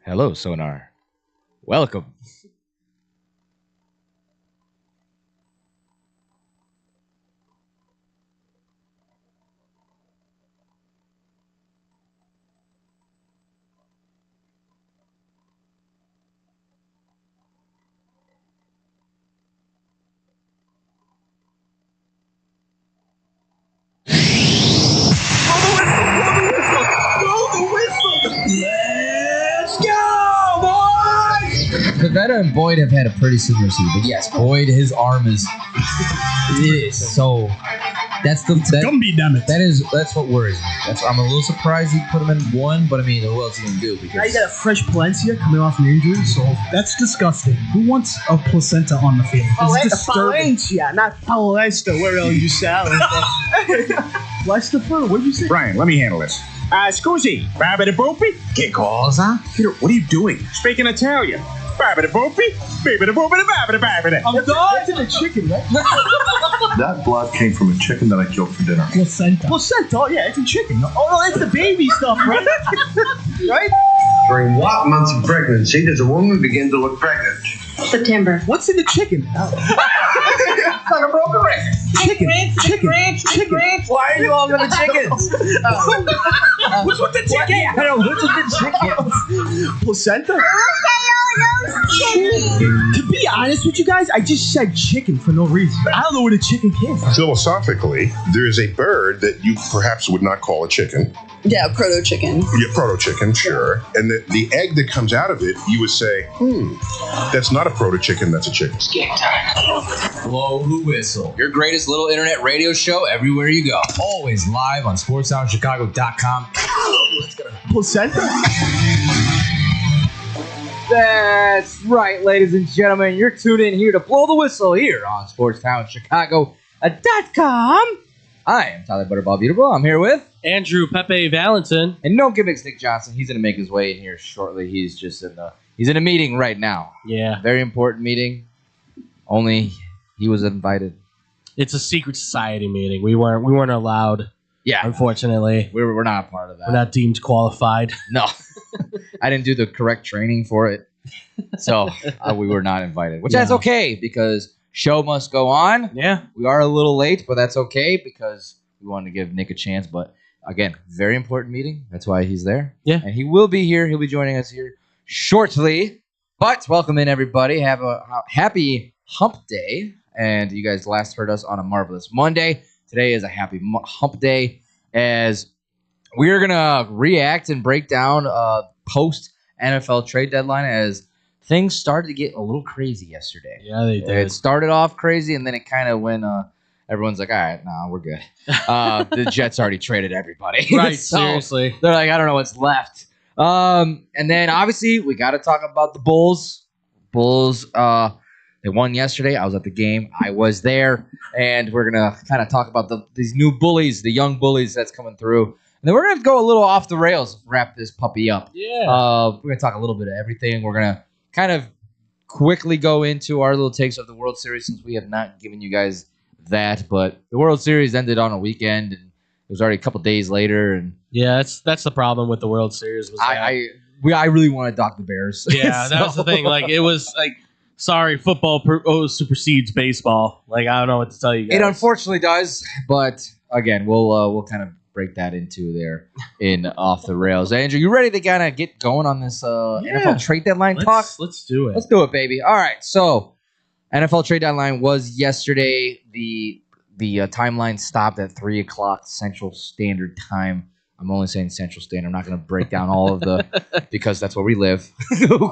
Hello, Sonar. Welcome. Let's go, boys! Pavetta and Boyd have had a pretty similar season, but yes, Boyd, his arm is so. That's Gumby, damn it. that's what worries me. I'm a little surprised he put him in one, but I mean, who else he can do? Now Because you got a fresh Palencia coming off an injury, so that's disgusting. Who wants a placenta on the field? It's disturbing. Valencia, not Palesta. Where are you selling? Lester, what did you say? Brian, let me handle this. Scusi, Babidi Boopy? che cosa? Peter, what are you doing? Speaking Italian. Babidi Boopy? Babidi Boopity Babidi Babidi. I'm done. To the chicken, right? That blood came from a chicken that I killed for dinner. Placenta. Placenta, oh yeah, it's a chicken. Oh no, that's the baby stuff, right? Right? During what months of pregnancy does a woman begin to look pregnant? September. What's in the chicken? It's like a broken record. Chicken. Why are you all gonna chickens? What's with the chicken? I don't know. What's with the chicken? Placenta? To be honest with you guys, I just said chicken for no reason. I don't know where the chicken came from. Philosophically, there is a bird that you perhaps would not call a chicken. Yeah, proto chicken. Yeah, proto-chicken, sure. And the egg that comes out of it, you would say, that's not a proto-chicken, that's a chicken. Blow the whistle. Your greatest little internet radio show everywhere you go. Always live on SportsTownChicago.com. Placenta? That's right, ladies and gentlemen. You're tuned in here to Blow the Whistle here on SportsTownChicago.com. I am Tyler Butterball Beautiful. I'm here with... Andrew Pepe Valentin. And no gimmicks, Nick Johnson. He's going to make his way in here shortly. He's just he's in a meeting right now. Yeah. Very important meeting. Only he was invited. It's a secret society meeting. We weren't allowed, Yeah. unfortunately. We're not a part of that. We're not deemed qualified. No. I didn't do the correct training for it. So we were not invited. Which that's okay because show must go on. Yeah. We are a little late, but that's okay because we wanted to give Nick a chance. But again, very important meeting. That's why he's there. Yeah. And he will be here. He'll be joining us here shortly. But welcome in, everybody. Have a happy hump day. And you guys last heard us on a marvelous Monday. Today is a happy hump day as we're going to react and break down post NFL trade deadline as things started to get a little crazy yesterday. Yeah, they did. It started off crazy, and then it kind of went, everyone's like, all right, no, we're good. The Jets already traded everybody. Right, So seriously. they're like, I don't know what's left. And then, obviously, we got to talk about the Bulls. Bulls, they won yesterday. I was at the game. I was there. And we're going to kind of talk about these new bullies, the young bullies that's coming through. And then we're going to go a little off the rails, wrap this puppy up. Yeah. We're going to talk a little bit of everything. We're going to kind of quickly go into our little takes of the World Series since we have not given you guys that. But the World Series ended on a weekend, and it was already a couple days later. And Yeah, that's the problem with the World Series. Was that, I really want to dock the Bears. yeah, that was the thing. Like, it was like, sorry, football supersedes baseball. Like, I don't know what to tell you guys. It unfortunately does, but again, we'll kind of break that into there in off the rails. Andrew, you ready to kind of get going on this NFL trade deadline talk? Let's do it. Let's do it, baby. All right, so NFL trade deadline was yesterday. The timeline stopped at 3:00 Central Standard Time. I'm only saying Central Standard. I'm not going to break down all of the because that's where we live.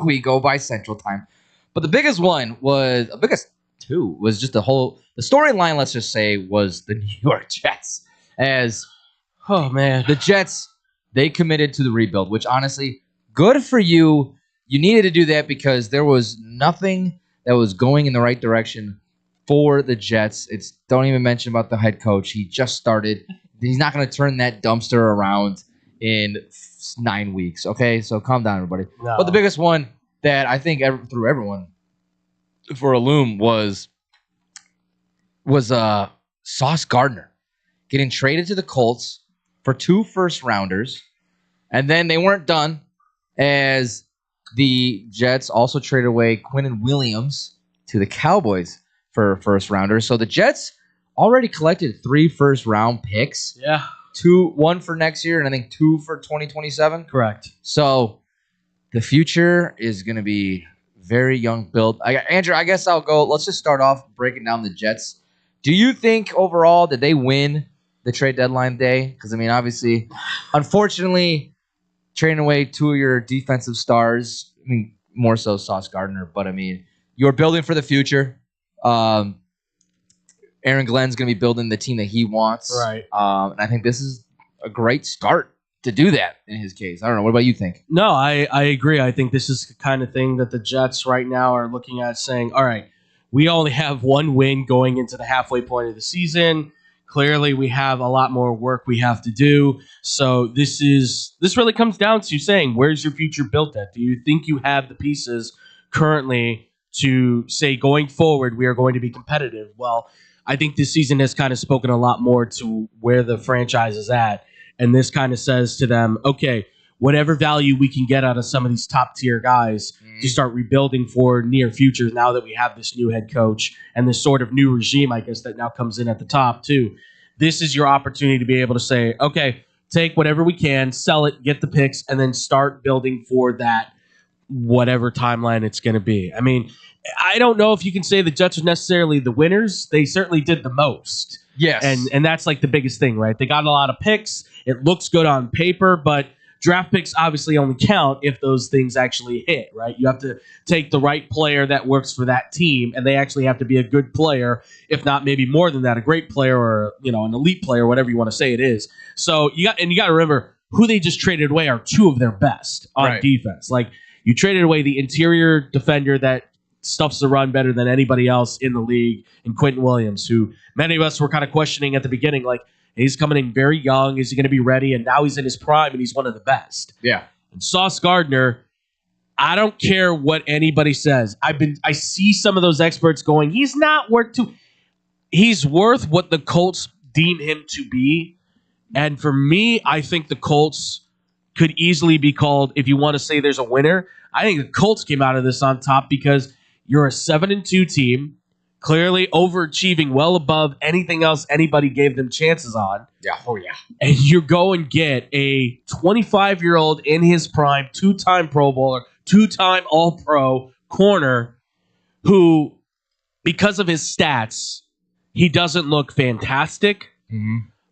We go by Central Time. But the biggest one was just the storyline. Let's just say was the New York Jets as. Oh, man. The Jets, they committed to the rebuild, which honestly, good for you. You needed to do that because there was nothing that was going in the right direction for the Jets. Don't even mention about the head coach. He just started. He's not going to turn that dumpster around in 9 weeks, okay? So calm down, everybody. No. But the biggest one that I think through everyone for a loom was Sauce Gardner getting traded to the Colts for 2 first-rounders, and then they weren't done as the Jets also traded away Quinnen Williams to the Cowboys for a first rounder. So the Jets already collected 3 first-round picks. Yeah. 1 for next year, and I think 2 for 2027. Correct. So the future is going to be very young built. Andrew, I guess I'll go. Let's just start off breaking down the Jets. Do you think overall that they win the trade deadline day? Because, I mean, obviously, unfortunately, trading away 2 of your defensive stars, I mean, more so Sauce Gardner, but, I mean, you're building for the future. Aaron Glenn's going to be building the team that he wants. Right. And I think this is a great start to do that in his case. I don't know. What about you think? No, I agree. I think this is the kind of thing that the Jets right now are looking at saying, all right, we only have 1 win going into the halfway point of the season. Clearly, we have a lot more work we have to do. So this really comes down to saying, where's your future built at? Do you think you have the pieces currently to say going forward we are going to be competitive? Well, I think this season has kind of spoken a lot more to where the franchise is at. And this kind of says to them, okay, whatever value we can get out of some of these top tier guys to start rebuilding for near future now that we have this new head coach and this sort of new regime, I guess, that now comes in at the top too. This is your opportunity to be able to say, okay, take whatever we can, sell it, get the picks, and then start building for that whatever timeline it's going to be. I mean, I don't know if you can say the Jets are necessarily the winners. They certainly did the most. Yes. And that's like the biggest thing, right? They got a lot of picks. It looks good on paper, but draft picks obviously only count if those things actually hit, right? You have to take the right player that works for that team, and they actually have to be a good player, if not maybe more than that, a great player or, you know, an elite player, whatever you want to say it is. So you got to remember who they just traded away are 2 of their best on defense. Like, you traded away the interior defender that stuffs the run better than anybody else in the league, and Quentin Williams, who many of us were kind of questioning at the beginning, like, he's coming in very young. Is he going to be ready? And now he's in his prime, and he's one of the best. Yeah. And Sauce Gardner, I don't care what anybody says. I see some of those experts going, he's not worth he's worth what the Colts deem him to be. And for me, I think the Colts could easily be called, if you want to say there's a winner, I think the Colts came out of this on top because you're a 7-2 team, clearly overachieving well above anything else anybody gave them chances on. Yeah. Oh, yeah. And you go and get a 25-year-old in his prime, 2-time Pro Bowler, 2-time All-Pro corner who, because of his stats, he doesn't look fantastic,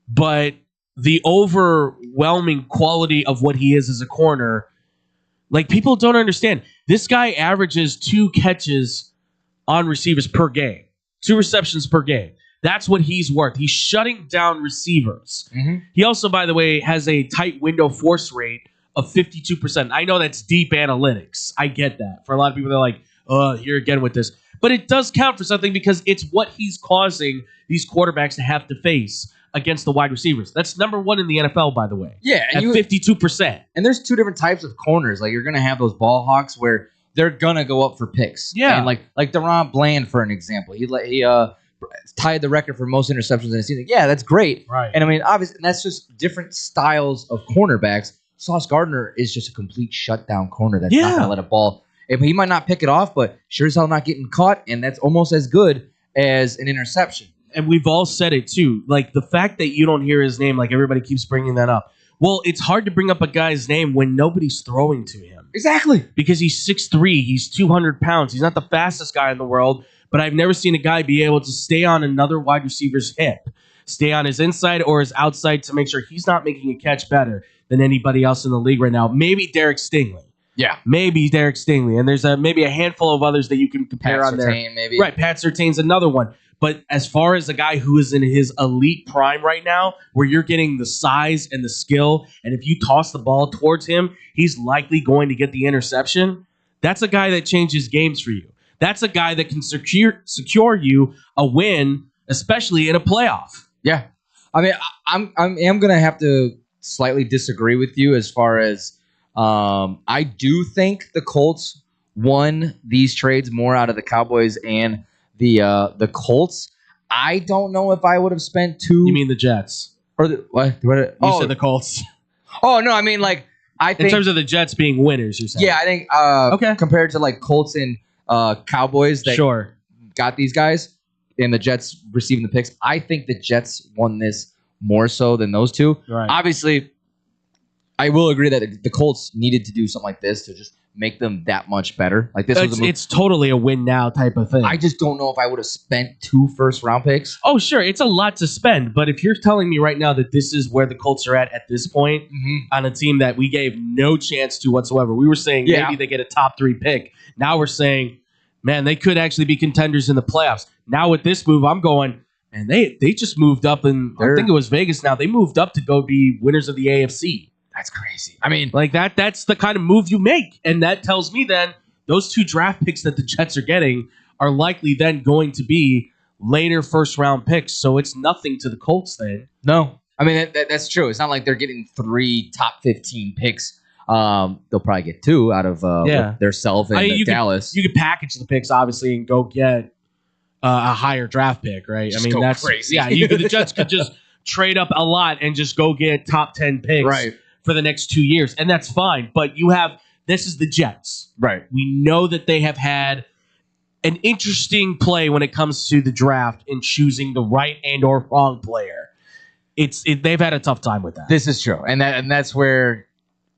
but the overwhelming quality of what he is as a corner, like, people don't understand. This guy averages 2 catches on receivers per game, 2 receptions per game. That's what he's worth. He's shutting down receivers. He also, by the way, has a tight window force rate of 52%. I know that's deep analytics. I get that. For a lot of people, they're like, oh, here again with this. But it does count for something because it's what he's causing these quarterbacks to have to face against the wide receivers. That's number 1 in the NFL, by the way. Yeah. At 52%. And there's 2 different types of corners. Like, you're going to have those ball hawks where they're going to go up for picks. Yeah. And like Deron Bland, for an example. He tied the record for most interceptions in a season. Yeah, that's great. Right. And I mean, obviously, that's just different styles of cornerbacks. Sauce Gardner is just a complete shutdown corner that's not going to let a ball. He might not pick it off, but sure as hell not getting caught, and that's almost as good as an interception. And we've all said it too. Like, the fact that you don't hear his name, like, everybody keeps bringing that up. Well, it's hard to bring up a guy's name when nobody's throwing to him. Exactly. Because he's 6'3", he's 200 pounds. He's not the fastest guy in the world, but I've never seen a guy be able to stay on another wide receiver's hip, stay on his inside or his outside to make sure he's not making a catch better than anybody else in the league right now. Maybe Derek Stingley. Yeah. Maybe Derek Stingley. And there's maybe a handful of others that you can compare Pat on Surtain, there. maybe. Right, Pat Surtain's another one. But as far as a guy who is in his elite prime right now, where you're getting the size and the skill, and if you toss the ball towards him, he's likely going to get the interception, that's a guy that changes games for you. That's a guy that can secure you a win, especially in a playoff. Yeah. I mean, I am going to have to slightly disagree with you as far as I do think the Colts won these trades more out of the Cowboys and the Colts. I don't know if I would have spent 2. You mean the Jets? Or the what? You said the Colts. Oh no, I mean, like, I think in terms of the Jets being winners, you're saying? Yeah, I think Okay. compared to like Colts and Cowboys that Sure. got these guys and the Jets receiving the picks, I think the Jets won this more so than those two. Right. Obviously, I will agree that the Colts needed to do something like this to just make them that much better. Like this was a move. It's totally a win now type of thing. I just don't know if I would have spent 2 first-round picks. Oh, sure. It's a lot to spend. But if you're telling me right now that this is where the Colts are at this point on a team that we gave no chance to whatsoever, we were saying maybe they get a top 3 pick. Now we're saying, man, they could actually be contenders in the playoffs. Now with this move, I'm going, man, they just moved up. And I think it was Vegas now. They moved up to go be winners of the AFC. That's crazy. I mean, like that's the kind of move you make. And that tells me then those 2 draft picks that the Jets are getting are likely then going to be later first-round picks. So it's nothing to the Colts then. No. I mean, that's true. It's not like they're getting 3 top 15 picks. They'll probably get 2 out of their self and Dallas. You could package the picks, obviously, and go get a higher draft pick, right? Just I mean, go that's crazy. Yeah, the Jets could just trade up a lot and just go get top 10 picks. Right. For the next 2 years, and that's fine. But this is the Jets. Right. We know that they have had an interesting play when it comes to the draft in choosing the right and or wrong player. They've had a tough time with that. This is true, and that's where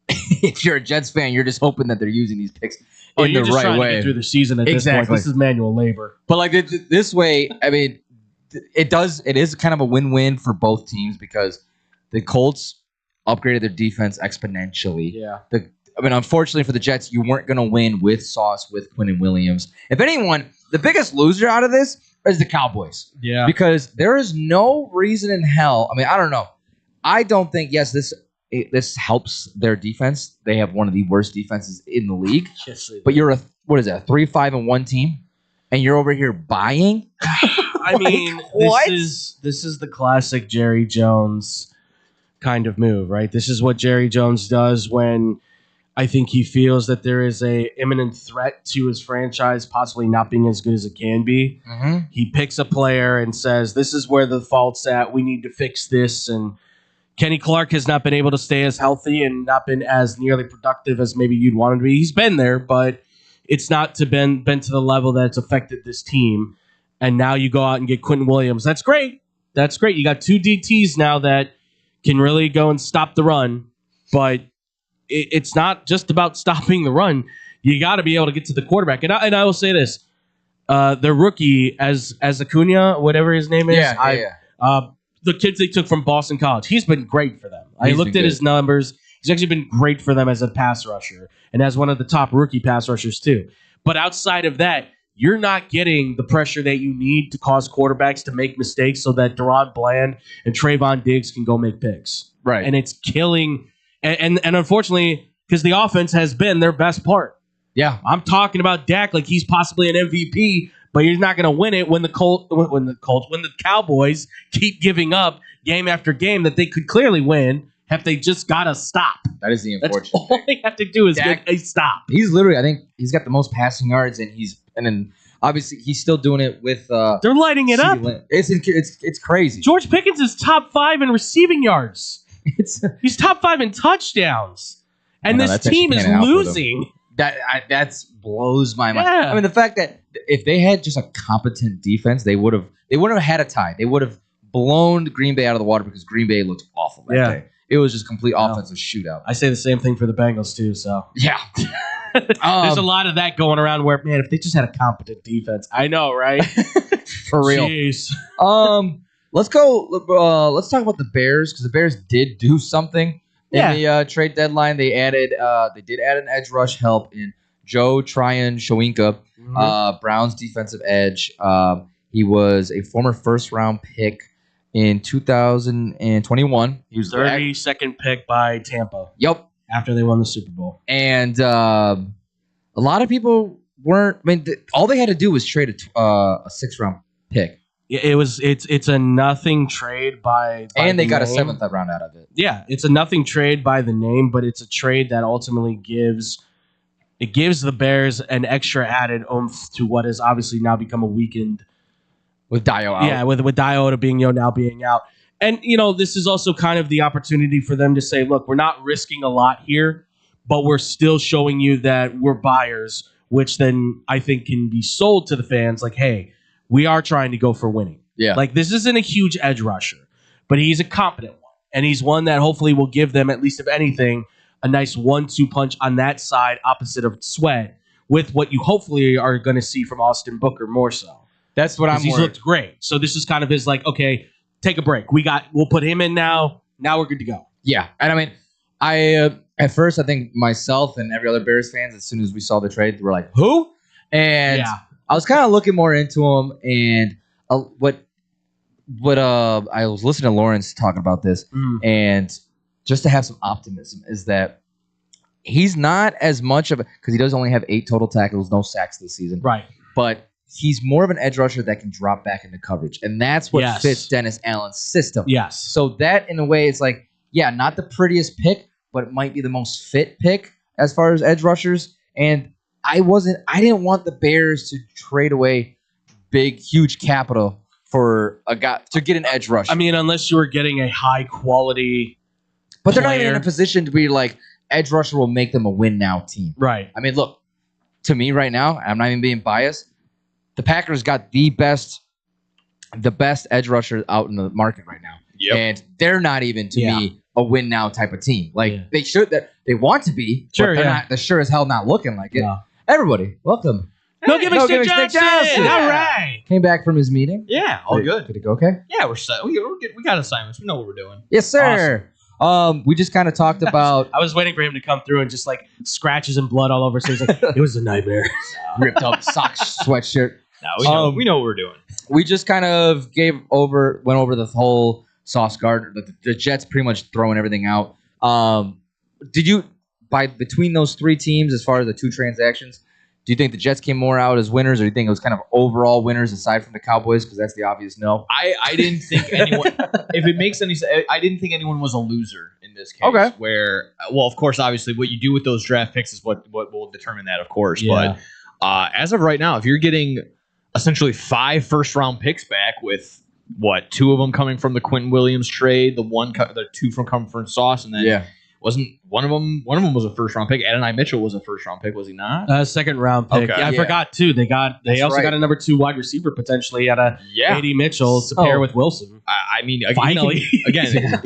if you're a Jets fan, you're just hoping that they're using these picks in the right way to get through the season. At this point, this is manual labor. But like this way, I mean, it is kind of a win-win for both teams because the Colts upgraded their defense exponentially. Yeah. Unfortunately for the Jets, you weren't going to win with Sauce, with Quinnen Williams. If anyone, the biggest loser out of this is the Cowboys. Yeah. Because there is no reason in hell. I mean, I don't know. I don't think, yes, this helps their defense. They have one of the worst defenses in the league. Yes, but you're a 3-5-1 team, and you're over here buying? I mean, this is the classic Jerry Jones kind of move, right? This is what Jerry Jones does when I think he feels that there is a imminent threat to his franchise possibly not being as good as it can be. Mm-hmm. He picks a player and says, this is where the fault's at. We need to fix this. And Kenny Clark has not been able to stay as healthy and not been as nearly productive as maybe you'd want him to be. He's been there, but it's not been to the level that it's affected this team. And now you go out and get Quinnen Williams. That's great. That's great. You got 2 DTs now that can really go and stop the run, but it's not just about stopping the run. You got to be able to get to the quarterback. And I will say this: the rookie as Acuna, whatever his name is, the kids they took from Boston College, he's been great for them. I looked at his numbers; he's actually been great for them as a pass rusher and as one of the top rookie pass rushers too. But outside of that, you're not getting the pressure that you need to cause quarterbacks to make mistakes so that Deron Bland and Trayvon Diggs can go make picks. Right. And it's killing. And unfortunately, because the offense has been their best part. Yeah. I'm talking about Dak like he's possibly an MVP, but he's not going to win it when the Cowboys keep giving up game after game that they could clearly win. Have they just got to stop? That is the unfortunate. That's all they have to do is get a stop. He's literally, I think he's got the most passing yards, and then obviously he's still doing it with. They're lighting it up. It's crazy. George Pickens is top 5 in receiving yards. He's top 5 in touchdowns, and this team is losing. That blows my mind. Yeah. I mean, the fact that if they had just a competent defense, they wouldn't have had a tie. They would have blown Green Bay out of the water because Green Bay looked awful that day. It was just a complete offensive shootout. I say the same thing for the Bengals too. So yeah, there's a lot of that going around. Where man, if they just had a competent defense, I know, right? For real. Jeez. Let's go. Let's talk about the Bears because the Bears did do something in the trade deadline. They did add an edge rush help in Joe Tryon-Shoyinka, Browns defensive edge. He was a former first-round pick in 2021. He was 32nd pick by Tampa. Yep. After they won the Super Bowl. And a lot of people weren't. I mean, all they had to do was trade a 6th-round pick. It's a nothing trade by and they got name. A 7th round out of it. Yeah, it's a nothing trade by the name, but it's a trade that ultimately gives the Bears an extra added oomph to what has obviously now become a weakened. With Dio out. Yeah, with Diota now being out. And, this is also kind of the opportunity for them to say, look, we're not risking a lot here. but we're still showing you that we're buyers, which then I think can be sold to the fans like, hey, we are trying to go for winning. Yeah. Like, this isn't a huge edge rusher, but he's a competent one. And he's one that hopefully will give them, at least if anything, a nice 1-2 punch on that side opposite of Sweat with what you hopefully are going to see from Austin Booker more so. That's what He's looked great. So this is kind of his like, okay, take a break. We'll put him in now. Now we're good to go. Yeah. And I mean, at first, I think myself and every other Bears fans, as soon as we saw the trade, were like, who? And I was kind of looking more into him. And what I was listening to Lawrence talking about this, and just to have some optimism is that he's not as much of a, because he does only have 8 total tackles, no sacks this season. Right. But he's more of an edge rusher that can drop back into coverage. And that's what fits Dennis Allen's system. Yes. So that, in a way, is like, yeah, not the prettiest pick, but it might be the most fit pick as far as edge rushers. And I didn't want the Bears to trade away big, huge capital for a guy to get an edge rusher. I mean, unless you were getting a high quality but they're not even in a position to be like, edge rusher will make them a win now team. Right. I mean, look, to me right now, I'm not even being biased, the Packers got the best edge rusher out in the market right now. Yep. And they're not even, to me, a win now type of team. Like, they want to be, sure, but they're sure as hell not looking like it. Yeah. Everybody, welcome. No giving Stick Johnson. All right. Came back from his meeting. Yeah, all good. Did it go okay? Yeah, we're set. We got assignments. We know what we're doing. Yes, sir. Awesome. We just kind of talked about. I was waiting for him to come through and just like scratches and blood all over. So he's like, it was a nightmare. Ripped up socks, sweatshirt. No, we know what we're doing. We just kind of went over the whole Sauce Gardner, the Jets pretty much throwing everything out. Did you, between those 3 teams, as far as the 2 transactions, do you think the Jets came more out as winners, or do you think it was kind of overall winners aside from the Cowboys? Because that's the obvious no. I didn't think anyone, if it makes any sense, I didn't think anyone was a loser in this case. Okay. Where, well, of course, obviously, what you do with those draft picks is what will determine that, of course. Yeah. But as of right now, if you're getting essentially 5 first-round picks back with, 2 of them coming from the Quentin Williams trade, the 2 from coming from Sauce, and then wasn't one of them was a first round pick. Adonai Mitchell was a first round pick, was he not? Second round pick. Okay. Yeah, I forgot too. They also got a number 2 wide receiver potentially at A.D. Mitchell to pair with Wilson. I mean, finally, again,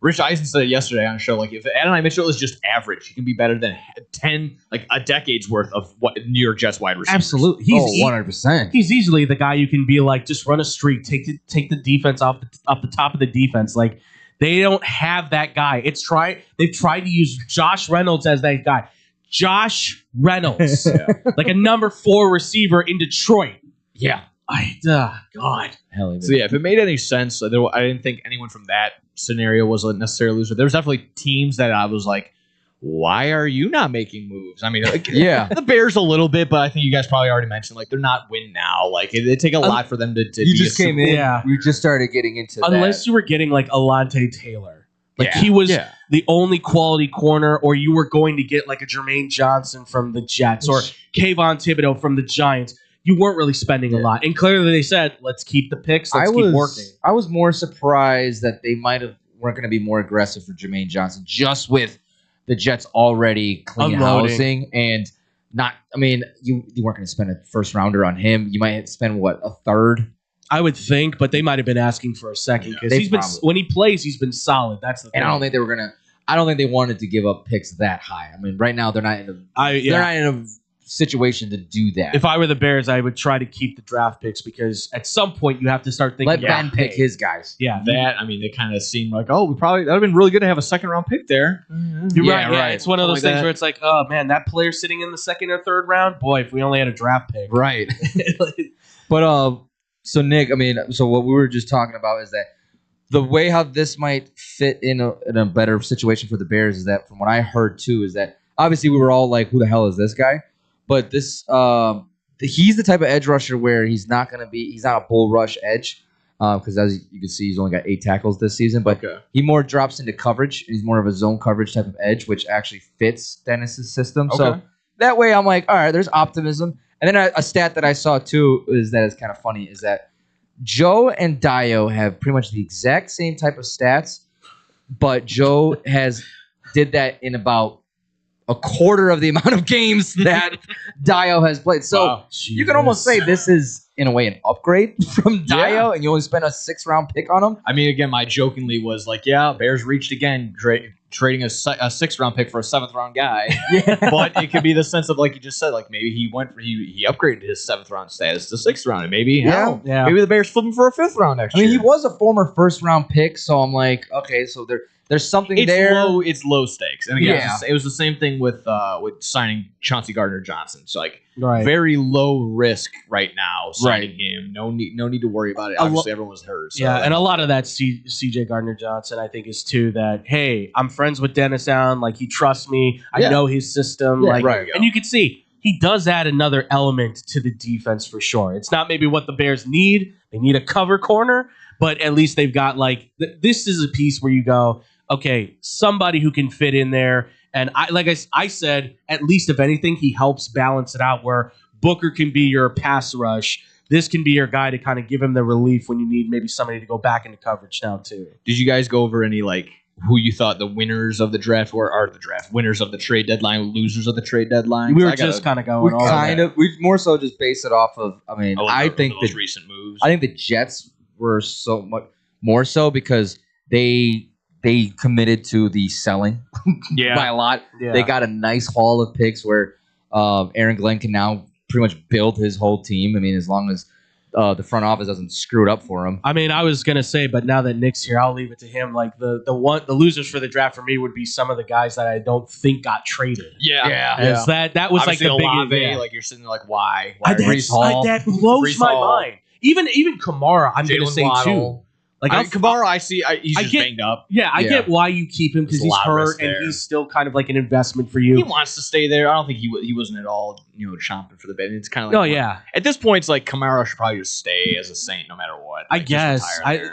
Rich Eisen said it yesterday on a show. Like, if Adonai Mitchell is just average, he can be better than 10, like a decade's worth of what New York Jets wide receivers. Absolutely, he's 100%. He's easily the guy you can be like, just run a streak, take the defense off the top of the defense, like. They don't have that guy. They've tried to use Josh Reynolds as that guy. Josh Reynolds, like a number 4 receiver in Detroit. Yeah. God. Hell yeah. So yeah, if it made any sense, I didn't think anyone from that scenario was a necessary loser. There was definitely teams that I was like, why are you not making moves? I mean, the Bears a little bit, but I think you guys probably already mentioned, like, they're not win now. Like, it take a lot for them to you just came in. Yeah. We just started getting into Unless you were getting, like, Alontae Taylor. Like, he was the only quality corner, or you were going to get, like, a Jermaine Johnson from the Jets or Kayvon Thibodeau from the Giants. You weren't really spending a lot. And clearly they said, let's keep the picks, let's keep working. I was more surprised that they weren't going to be more aggressive for Jermaine Johnson, just with the Jets already clean housing and not. I mean, you weren't going to spend a first rounder on him. You might have to spend a third. I would think, but they might have been asking for a second because when he plays, he's been solid. That's the thing. And I don't think they were gonna. I don't think they wanted to give up picks that high. I mean, right now they're not in they're not in a situation to do that. If I were the Bears, I would try to keep the draft picks because at some point you have to start thinking. Let Ben pick his guys. Yeah, they kind of seem like, oh, that would have been really good to have a second round pick there. You're right. Yeah, it's one of those things where it's like, oh man, that player's sitting in the second or third round. Boy, if we only had a draft pick, right? But so Nick, I mean, so what we were just talking about is that the way how this might fit in a better situation for the Bears is that, from what I heard too, is that obviously we were all like, who the hell is this guy? But this, he's the type of edge rusher where he's not a bull rush edge, because as you can see, he's only got 8 tackles this season. But he more drops into coverage. He's more of a zone coverage type of edge, which actually fits Dennis's system. Okay. So that way, I'm like, all right, there's optimism. And then a stat that I saw too is that it's kind of funny is that Joe and Dio have pretty much the exact same type of stats, but Joe did that in about a quarter of the amount of games that Dio has played. So you can almost say this is, in a way, an upgrade from Dio, and you only spent a 6th-round pick on him. I mean, again, my jokingly was like, yeah, Bears reached again, trading a 6th-round pick for a 7th-round guy. But it could be the sense of, like you just said, like maybe he upgraded his 7th-round status to 6th round, and maybe maybe the Bears flip him for a 5th round next year. I mean, he was a former 1st-round pick, so I'm like, okay, so there's something there. It's low stakes, and again, it was the same thing with signing Chauncey Gardner-Johnson. So like very low risk right now signing him. No need to worry about it. Obviously, everyone was hurt. So and a lot of that CJ Gardner-Johnson, I think, is too that, hey, I'm friends with Dennis Allen. Like, he trusts me. I know his system. And you can see he does add another element to the defense for sure. It's not maybe what the Bears need. They need a cover corner, but at least they've got this is a piece where you go, okay, somebody who can fit in there. And I said, at least if anything, he helps balance it out where Booker can be your pass rush. This can be your guy to kind of give him the relief when you need maybe somebody to go back into coverage now too. Did you guys go over any who you thought the winners of the draft were, or the draft winners of the trade deadline, losers of the trade deadline? We were just kind of going. We more so just based it off of. I mean, I think those recent moves. I think the Jets were so much more so because they committed to the selling by a lot. Yeah. They got a nice haul of picks where Aaron Glenn can now pretty much build his whole team. I mean, as long as the front office doesn't screw it up for him. I mean, I was gonna say, but now that Nick's here, I'll leave it to him. Like the losers for the draft for me would be some of the guys that I don't think got traded. Yeah. That was obviously like the big like you're sitting there like why Breece Hall? That blows my mind. Even Kamara, I'm gonna say too. Like Kamara, he's just banged up. Yeah, I get why you keep him because he's hurt and he's still kind of like an investment for you. He wants to stay there. I don't think he wasn't at all chomping for the bit. It's kind of like at this point, it's like Kamara should probably just stay as a Saint no matter what. I guess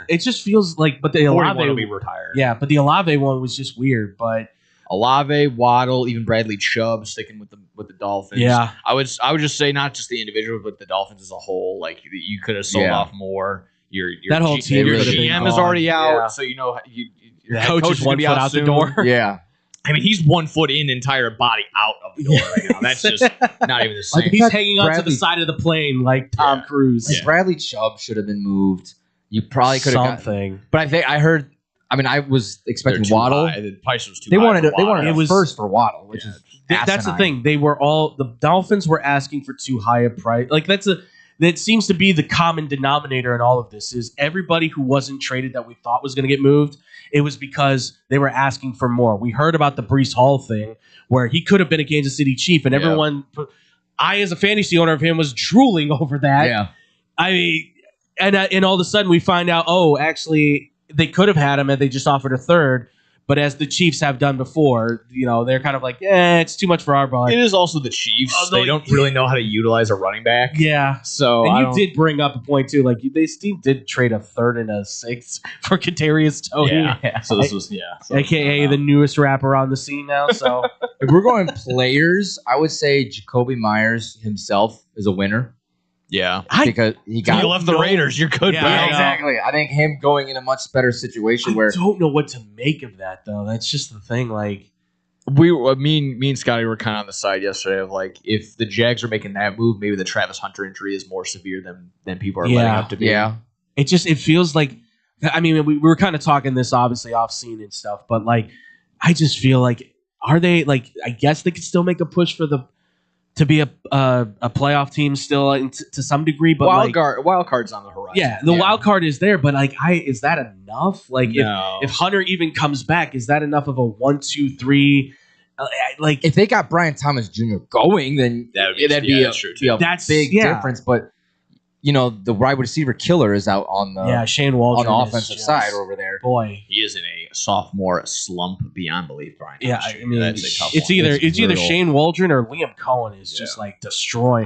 it just feels like, but the Olave will be retired. Yeah, but the Olave one was just weird. But Olave, Waddle, even Bradley Chubb sticking with the Dolphins. Yeah, I would just say not just the individual, but the Dolphins as a whole. Like you could have sold off more. Your that whole team, your GM is already out, so your coach is 1 foot out the door. Yeah, I mean he's 1 foot in, entire body out of the door right now. That's just not even the same. Like he's hanging on to the side of the plane like Tom Cruise. Like Bradley Chubb should have been moved. You probably could have something, but I heard. I mean, I was expecting Waddle. The price was too high. They wanted a first for Waddle, which is that's the thing. The Dolphins were asking for too high a price. Like that seems to be the common denominator in all of this is everybody who wasn't traded that we thought was going to get moved, it was because they were asking for more. We heard about the Breece Hall thing where he could have been a Kansas City Chief and everyone, I as a fantasy owner of him was drooling over that. Yeah. I mean, and all of a sudden we find out, actually they could have had him and they just offered a third. But as the Chiefs have done before, they're kind of like, it's too much for our budget. It is also the Chiefs. They don't really know how to utilize a running back. Yeah. So and you did bring up a point too. Like they did trade a 3rd and a 6th for Kadarius Toney. Yeah. So this was AKA the newest rapper on the scene now. So if we're going players, I would say Jacoby Myers himself is a winner. Yeah, because he left the Raiders. You're good. Yeah, exactly. I think him going in a much better situation where I don't know what to make of that though. That's just the thing. Like me and Scotty were kind of on the side yesterday of like if the Jags are making that move, maybe the Travis Hunter injury is more severe than people are letting up to be. Yeah, it feels like. I mean, we were kind of talking this obviously off scene and stuff, but like I just feel like are they like I guess they could still make a push for to be a playoff team still to some degree, but wild card's on the horizon. Yeah, the wild card is there, but like, is that enough? Like, if Hunter even comes back, is that enough of a 1, 2, 3? Like, if they got Brian Thomas Jr. going, then that'd be a big difference. But the wide receiver killer is out on the Shane Waldron on the offensive side over there. Boy, he is in a sophomore slump beyond belief. Brian. Yeah, I mean, it's either Shane Waldron or Liam Cohen is just like destroying.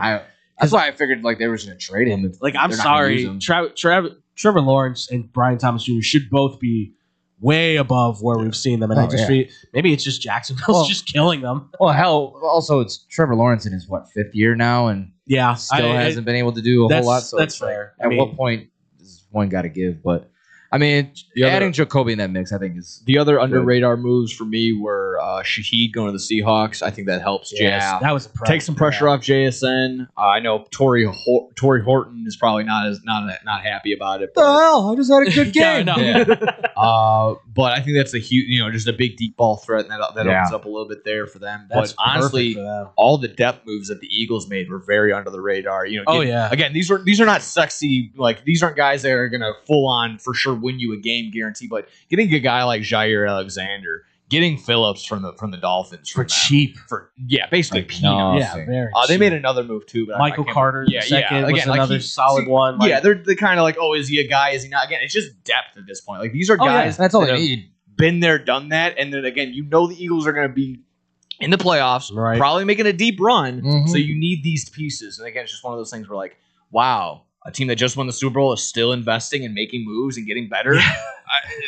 That's why I figured like they were going to trade him. Like I'm sorry, Trevor Lawrence and Brian Thomas Jr. should both be way above where we've seen them, and maybe it's just Jacksonville's just killing them. Well, hell, also it's Trevor Lawrence in his 5th year now, and still hasn't been able to do a whole lot. So that's fair. At what point does one got to give? But I mean, The other- adding Jacoby in that mix, I think is The other under radar moves for me were Shaheed going to the Seahawks. I think that helps JSN. That was a Take some pressure off JSN. I know Torrey Horton is probably not happy about it. But, hell? I just had a good game. but I think that's a huge, just a big deep ball threat, and that opens up a little bit there for them. That's but honestly, perfect for them. all the depth moves that the Eagles made were very under the radar. Again, these are not sexy. Like these aren't guys that are gonna full on for sure win you a game guarantee. But getting a guy like Jair Alexander, getting Phillips from the Dolphins For cheap. basically peanuts. Very They cheap. made another move too. But Michael Carter, the second, was another solid one. They're kind of like, oh, is he a guy? Is he not? Again, it's just depth at this point. Like these are guys that's all that they have need. been there, done that, and then again, the Eagles are going to be in the playoffs, Right. probably making a deep run. Mhm. So you need these pieces. And again, it's just one of those things where like, wow, a team that just won the Super Bowl is still investing and making moves and getting better.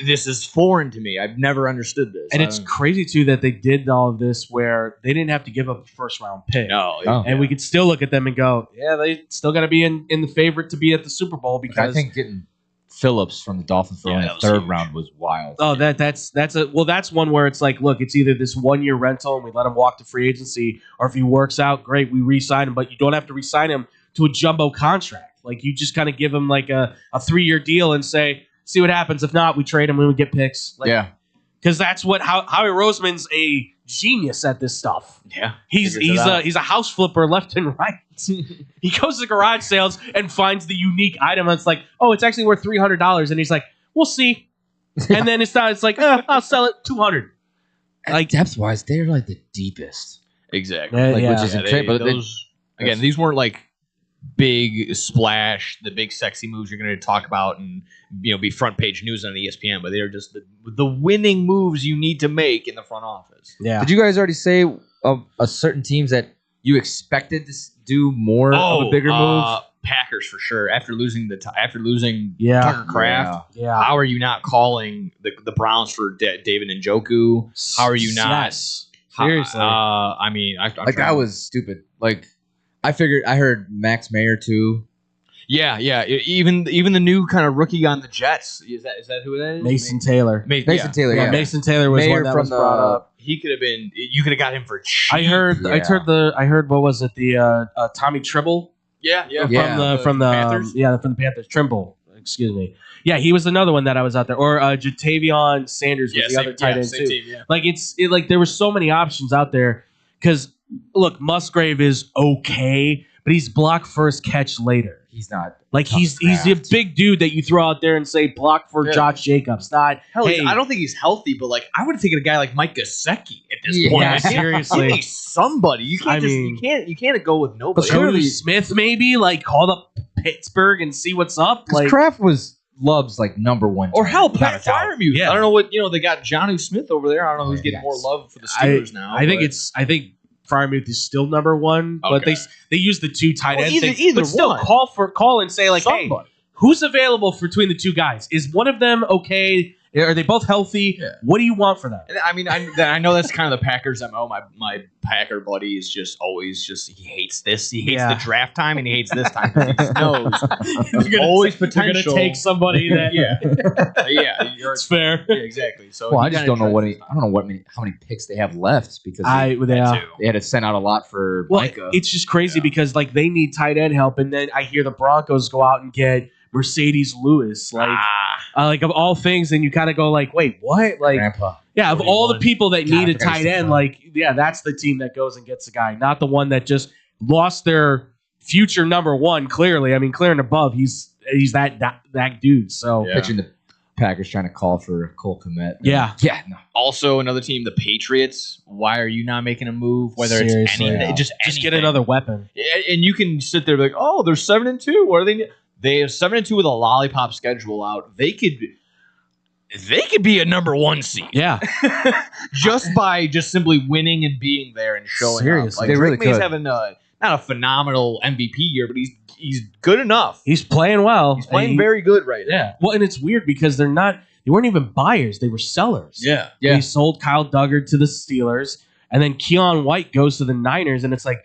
This is foreign to me. I've never understood this. And it's crazy too that they did all of this where they didn't have to give up a first round pick. And we could still look at them and go, yeah, they still got to be in the favorite to be at the Super Bowl because I think getting Phillips from the Dolphins for only the third round was wild. Oh, that's one where it's like, look, it's either this 1 year rental and we let him walk to free agency, or if he works out, great, we re-sign him, but you don't have to re-sign him to a jumbo contract. Like you just kind of give him like a 3-year deal and say, see what happens. If not, we trade him and we get picks. Like, because that's what Howie Roseman's a genius at this stuff. Yeah, he's a house flipper left and right. He goes to garage sales and finds the unique item that's like, oh, it's actually worth $300, and he's like, we'll see. And then it's not. It's like, I'll sell it $200. Like depth wise, they're like the deepest. Exactly. Which is incredible. But again, these weren't like big splash, the big sexy moves you're going to talk about and be front page news on ESPN, but they're just the winning moves you need to make in the front office. Yeah. Did you guys already say of certain teams that you expected to do more of a bigger move? Packers for sure. After losing Tucker Kraft, how are you not calling the Browns for David Njoku? How are you not? Yes. Seriously. I mean, that was stupid. Like, I heard Max Mayer too. Yeah. Even the new kind of rookie on the Jets. Is that who that is? Mason Taylor. Mason Taylor. Yeah. Mason Taylor was Mayer one that from was brought up. He could have been. You could have got him for cheap. I heard. What was it? The Tommy Tribble. From the Panthers. From the Panthers. Trimble. Excuse me. Yeah, he was another one that I was out there. Or Jatavion Sanders was the other tight end too. Team, yeah. Like there were so many options out there. Because look, Musgrave is okay, but he's block first, catch later. He's not like he's a big dude that you throw out there and say block for Josh Jacobs. Not I don't think he's healthy, but like I would have taken a guy like Mike Gesicki at this point. Yeah, seriously, you need somebody. You can't you can't go with nobody. Cody Smith maybe called up Pittsburgh and see what's up. Like Kraft was Love's like number one, or hell, Pat Freiermuth. Yeah. I don't know what they got Jonnu Smith over there. I don't know who's getting more love for the Steelers now. I think Freiermuth is still number one, but they use the two tight ends. But still call and say like, hey, who's available between the two guys? Is one of them okay? Are they both healthy? Yeah. What do you want for them? I mean, I know that's kind of the Packers' MO. My Packer buddy is just always he hates this. He hates the draft time and he hates this time. He knows there's always potential. They're going to take somebody that it's fair. Yeah, exactly. So I just don't know how many picks they have left because they had to send out a lot for Micah. It's just crazy because like they need tight end help, and then I hear the Broncos go out and get Mercedes Lewis, like of all things, and you kind of go like, wait, what? Like, Grandpa. Yeah, of all the people that need a tight end, that's the team that goes and gets a guy, not the one that just lost their future number one. Clearly, I mean, clear and above, he's that dude. So pitching the Packers trying to call for Cole Kmet. Yeah. No. Also, another team, the Patriots. Why are you not making a move? Whether it's anything, just get another weapon. And you can sit there and be like, oh, they're 7-2. What are they? They have 7-2 with a lollipop schedule out. They could be a number one seed. Yeah. just by simply winning and being there and showing Seriously, up. Like, they really Drake May's could. having not a phenomenal MVP year, but he's good enough. He's playing well. He's playing very good right now. Yeah. Well, and it's weird because they weren't even buyers. They were sellers. Yeah. They sold Kyle Duggar to the Steelers, and then Keon White goes to the Niners, and it's like,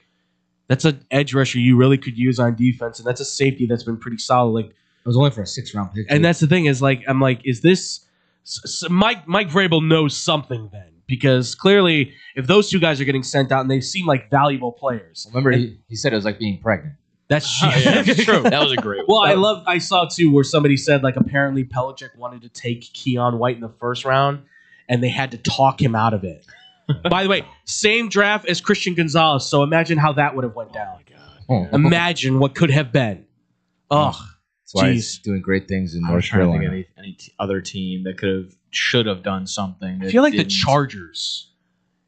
that's an edge rusher you really could use on defense, and that's a safety that's been pretty solid. Like, was only for a 6th-round pick. And that's the thing is like I'm like, is this Mike Vrabel knows something then? Because clearly, if those two guys are getting sent out and they seem like valuable players, remember he said it was like being pregnant. That's that's true. That was a great one. Well, I saw too where somebody said like apparently Belichick wanted to take Keon White in the 1st round, and they had to talk him out of it. By the way, same draft as Christian Gonzalez, so imagine how that would have went down. Oh. Imagine what could have been. Ugh. That's why he's doing great things in North Carolina. Think any other team that should have done something. I feel like the Chargers.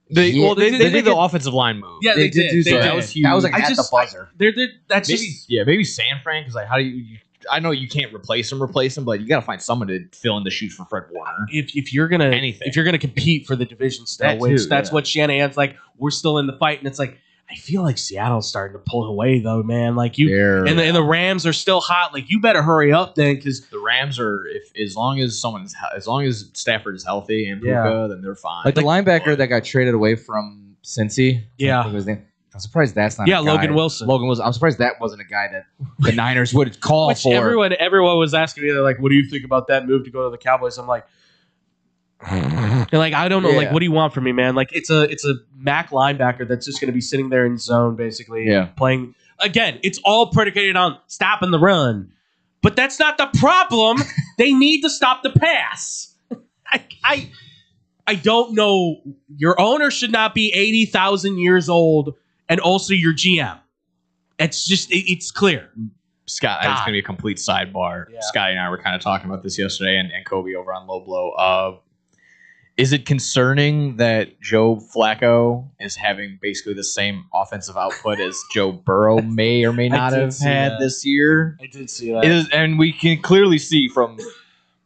They did the offensive line move. Yeah, they did. do so. That was huge. That was like at the buzzer. Maybe San Fran, because like how do you? I know you can't replace him, but you got to find someone to fill in the shoes for Fred Warner. If you're gonna compete for the division still, that's what Shanahan's like. We're still in the fight, and it's like I feel like Seattle's starting to pull away though, man. Like and the Rams are still hot. Like you better hurry up then, because the Rams are as long as Stafford is healthy and Puka, then they're fine. Like the linebacker that got traded away from Cincy. Yeah. I'm surprised that's not. Yeah, Logan Wilson. I'm surprised that wasn't a guy that the Niners would call for. Everyone was asking me, they're like, "What do you think about that move to go to the Cowboys?" I'm like, I don't know. Like, what do you want from me, man? Like, it's a MAC linebacker that's just going to be sitting there in zone, basically, playing. Again, it's all predicated on stopping the run, but that's not the problem. They need to stop the pass. I don't know. Your owner should not be 80,000 years old. And also your GM. It's just, it's clear. Scott, it's going to be a complete sidebar. Yeah. Scotty and I were kind of talking about this yesterday, and Kobe over on Low Blow. Is it concerning that Joe Flacco is having basically the same offensive output as Joe Burrow may or may not have had this year? I did see that. And we can clearly see from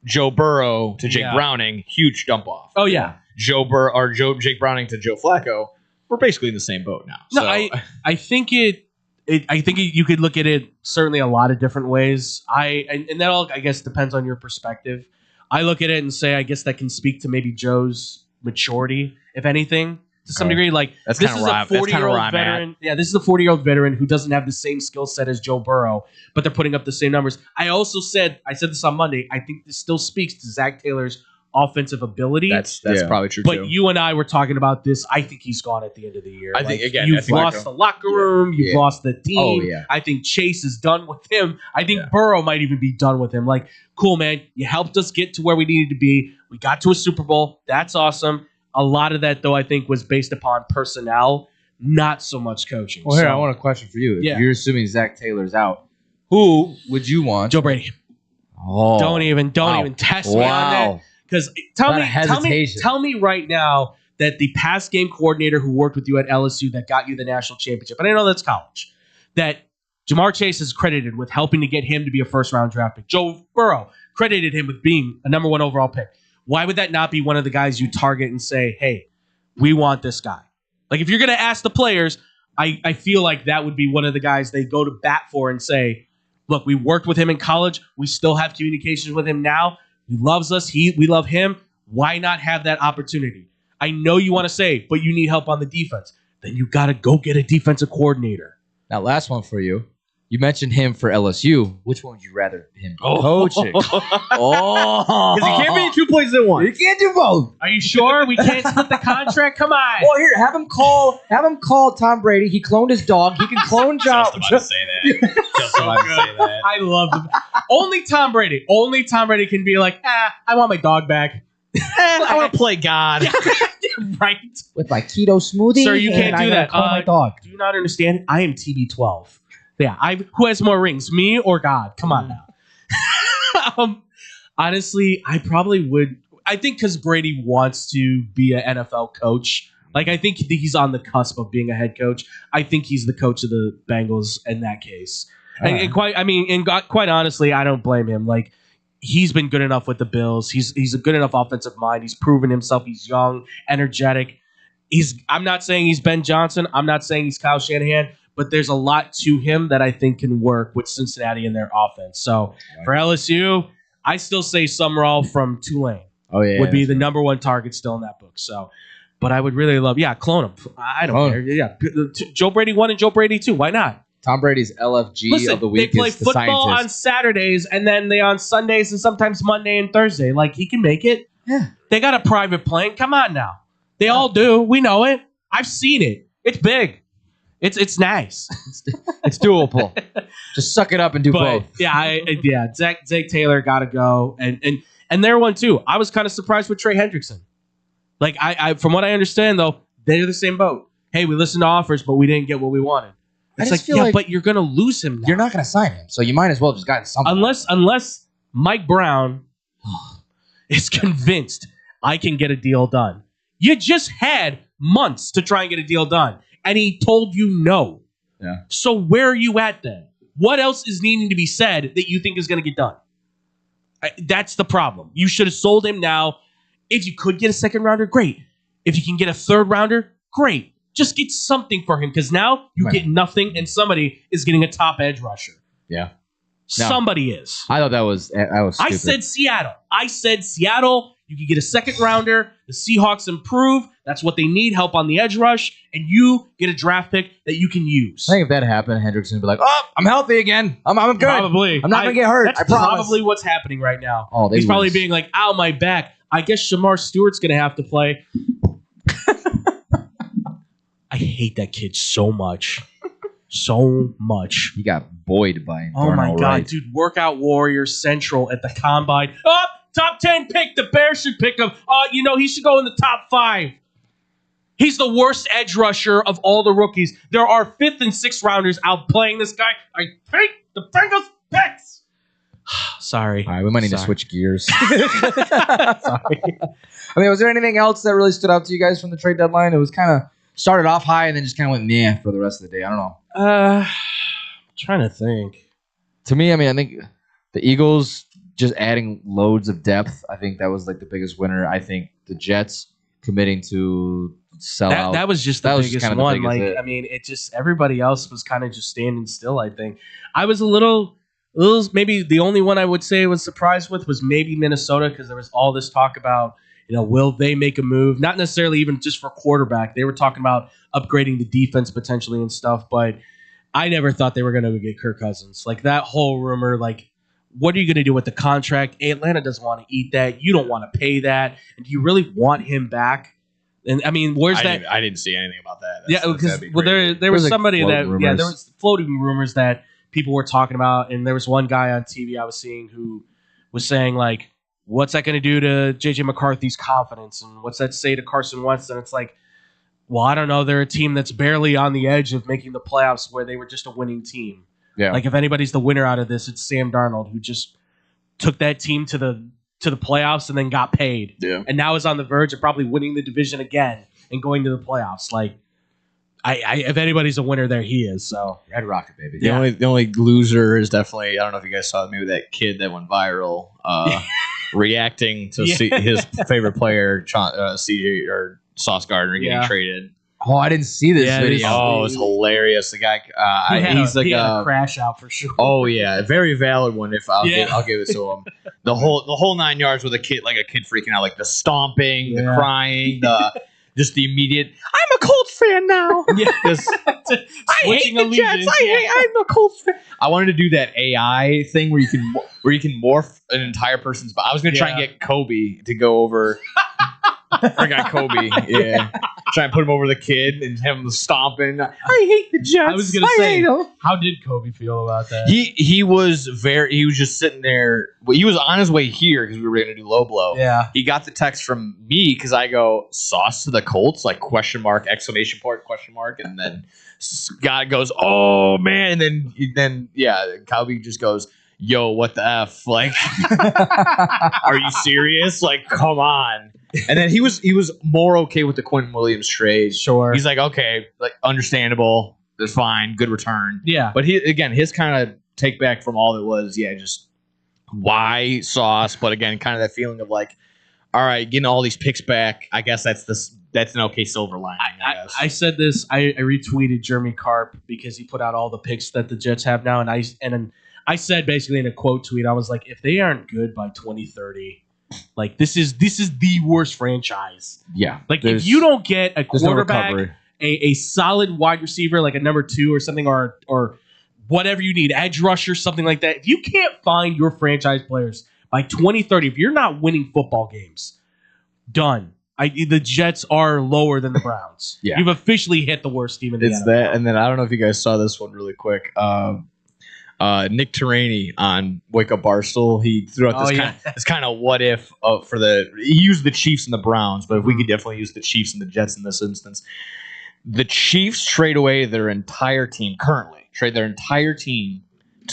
Joe Burrow to Jake Browning, huge dump off. Oh, yeah. Jake Browning to Joe Flacco. We're basically in the same boat now. No, I think you could look at it certainly a lot of different ways. And that all I guess depends on your perspective. I look at it and say I guess that can speak to maybe Joe's maturity, if anything, to some degree. Like this is a 40-year-old veteran. Yeah, this is a 40-year-old veteran who doesn't have the same skill set as Joe Burrow, but they're putting up the same numbers. I said this on Monday. I think this still speaks to Zach Taylor's offensive ability. That's probably true. But you and I were talking about this. I think he's gone at the end of the year. I think you've lost the locker room. You've lost the team. Oh, yeah. I think Chase is done with him. I think Burrow might even be done with him. Like, cool, man. You helped us get to where we needed to be. We got to a Super Bowl. That's awesome. A lot of that, though, I think was based upon personnel, not so much coaching. Well, here, I want a question for you. If you're assuming Zach Taylor's out, who would you want? Joe Brady. Oh, don't even test me on that. Because tell me right now that the pass game coordinator who worked with you at LSU that got you the national championship, and I know that's college, that Jamar Chase is credited with helping to get him to be a first-round draft pick. Joe Burrow credited him with being a number 1 overall pick. Why would that not be one of the guys you target and say, hey, we want this guy? Like, if you're going to ask the players, I feel like that would be one of the guys they go to bat for and say, look, we worked with him in college. We still have communications with him now. He loves us. We love him. Why not have that opportunity? I know you want to say, but you need help on the defense. Then you got to go get a defensive coordinator. Now, last one for you. You mentioned him for LSU. Which one would you rather him coaching? Because he can't be in 2 places at once. You can't do both. Are you sure we can't split the contract? Come on. Well, here, have him call Tom Brady. He cloned his dog. He can clone John. Just about to say that. Just about to say that. I love him. Only Tom Brady can be like, I want my dog back. I want to play God. Right. With my keto smoothie. Sir, you can't do that. Call my dog. Do you not understand? I am TB12. Yeah, who has more rings, me or God? Come on now. Honestly, I probably would. I think because Brady wants to be an NFL coach. Like, I think he's on the cusp of being a head coach. I think he's the coach of the Bengals in that case. And quite honestly, I don't blame him. Like, he's been good enough with the Bills. He's a good enough offensive mind. He's proven himself. He's young, energetic. I'm not saying he's Ben Johnson. I'm not saying he's Kyle Shanahan. But there's a lot to him that I think can work with Cincinnati in their offense. So for LSU, I still say Summerall from Tulane would be the number 1 target still in that book. So, but I would really love, clone him. I don't care. Yeah, Joe Brady 1 and Joe Brady 2. Why not? Tom Brady's LFG of the week they play is the football on scientist. Saturdays and then they on Sundays and sometimes Monday and Thursday. Like, he can make it. Yeah. They got a private plane. Come on now. They all do. We know it. I've seen it. It's big. It's nice. It's doable. Just suck it up and do But both. yeah, Zach Taylor got to go, and their one too. I was kind of surprised with Trey Hendrickson. Like, I from what I understand though, they're the same boat. Hey, we listened to offers, but we didn't get what we wanted. It's like, yeah, but you're gonna lose him now. You're not gonna sign him, so you might as well just gotten something. Unless Mike Brown is convinced I can get a deal done. You just had months to try and get a deal done, and he told you no. Yeah. So where are you at then? What else is needing to be said that you think is going to get done? That's the problem. You should have sold him now. If you could get a second rounder, great. If you can get a third rounder, great. Just get something for him, because now you get nothing, and somebody is getting a top edge rusher. Yeah. No. Somebody is. I thought that was stupid. I said Seattle. You could get a second rounder. The Seahawks improve. That's what they need, help on the edge rush. And you get a draft pick that you can use. I think if that happened, Hendrickson would be like, "Oh, I'm healthy again. I'm good. Probably. I'm not gonna get hurt. That's I promise." probably what's happening right now. Oh, he's probably being like, "Ow, my back. I guess Shamar Stewart's gonna have to play." I hate that kid so much. So much. He got buoyed by Oh my God, Wright. dude. Workout Warrior Central at the Combine. Oh, top 10 pick. The Bears should pick him. He should go in the top 5. He's the worst edge rusher of all the rookies. There are 5th and 6th rounders outplaying this guy. I hate the Bengals picks. Sorry. All right, we might need to Sorry. switch gears. Sorry. I mean, was there anything else that really stood out to you guys from the trade deadline? It was kind of started off high and then just kind of went meh for the rest of the day. I don't know. Trying to think. To me, I mean, I think the Eagles just adding loads of depth. I think that was like the biggest winner. I think the Jets committing to sell out. That was just the biggest kind of one. the biggest Like, hit. I mean, it just everybody else was kind of just standing still. I think I was a little maybe the only one I would say I was surprised with was maybe Minnesota, because there was all this talk about, will they make a move? Not necessarily even just for quarterback. They were talking about upgrading the defense potentially and stuff, but I never thought they were going to get Kirk Cousins. Like, that whole rumor, like, what are you going to do with the contract? Atlanta doesn't want to eat that. You don't want to pay that. And do you really want him back? And I mean, where's that? I didn't see anything about that. Yeah, because there was somebody that there was floating rumors that people were talking about, and there was one guy on TV I was seeing who was saying, like, what's that going to do to JJ McCarthy's confidence, and what's that say to Carson Wentz? And it's like, well, I don't know. They're a team that's barely on the edge of making the playoffs, where they were just a winning team. Yeah. Like, if anybody's the winner out of this, it's Sam Darnold, who just took that team to the playoffs and then got paid. Yeah. And now is on the verge of probably winning the division again and going to the playoffs. Like, if anybody's a winner there, he is. So Red Rocket, baby. The only loser is definitely, I don't know if you guys saw maybe that kid that went viral reacting to see his favorite player, CJ or Sauce Gardner, getting traded. Oh, I didn't see this video. Oh, it was hilarious. The guy, he had a crash out for sure. Oh yeah, a very valid one. If I'll give it to him. The whole 9 yards with a kid freaking out, like the stomping, the crying, just the immediate. I'm a Colts fan now. Yeah, I hate the Jets. I'm a Colts fan. I wanted to do that AI thing where you can morph an entire person's body. I was gonna try and get Kobe to go over. I got Kobe. Yeah, try and put him over the kid and have him stomping. I hate the Jets. I was gonna say, how did Kobe feel about that? He was just sitting there. Well, he was on his way here because we were going to do low blow. Yeah. He got the text from me because I go, Sauce to the Colts, like question mark, exclamation point, question mark. And then Scott goes, oh, man. And then Kobe just goes, yo, what the F? Like, are you serious? Like, come on. And then he was more okay with the Quentin Williams trade. Sure. He's like, okay, like understandable. That's fine. Good return. Yeah. But his kind of take back from all it was, just why Sauce. But again, kind of that feeling of like, all right, getting all these picks back. I guess that's an okay silver lining. I said this. I retweeted Jeremy Carp because he put out all the picks that the Jets have now, and I said basically in a quote tweet, I was like, if they aren't good by 2030, like this is the worst franchise. Yeah. Like if you don't get a quarterback, no a solid wide receiver like a number 2 or something, or whatever you need, edge rusher, something like that. If you can't find your franchise players by 2030, if you're not winning football games, done. The Jets are lower than the Browns. Yeah. You've officially hit the worst team in the It's NFL. that, and then I don't know if you guys saw this one really quick. Nick Turaney on Wake Up Barstool, he threw out this kind of what if for he used the Chiefs and the Browns, but if we could definitely use the Chiefs and the Jets in this instance. The Chiefs trade away their entire team to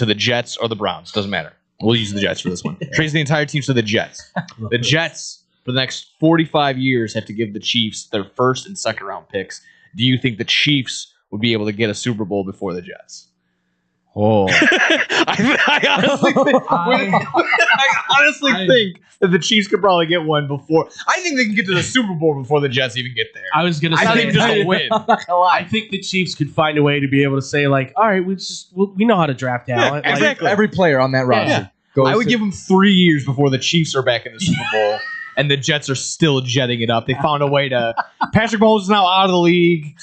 the Jets or the Browns. Doesn't matter. We'll use the Jets for this one. Trades the entire team to the Jets. The Jets, for the next 45 years, have to give the Chiefs their first and second round picks. Do you think the Chiefs would be able to get a Super Bowl before the Jets? Oh, I honestly think that the Chiefs could probably get one before. I think they can get to the Super Bowl before the Jets even get there. I was going to say, I think just a win. I think the Chiefs could find a way to be able to say, like, all right, we know how to draft talent. Yeah, exactly. every player on that roster. I would give them 3 years before the Chiefs are back in the Super Bowl. And the Jets are still jetting it up. They found a way to. Patrick Mahomes is now out of the league.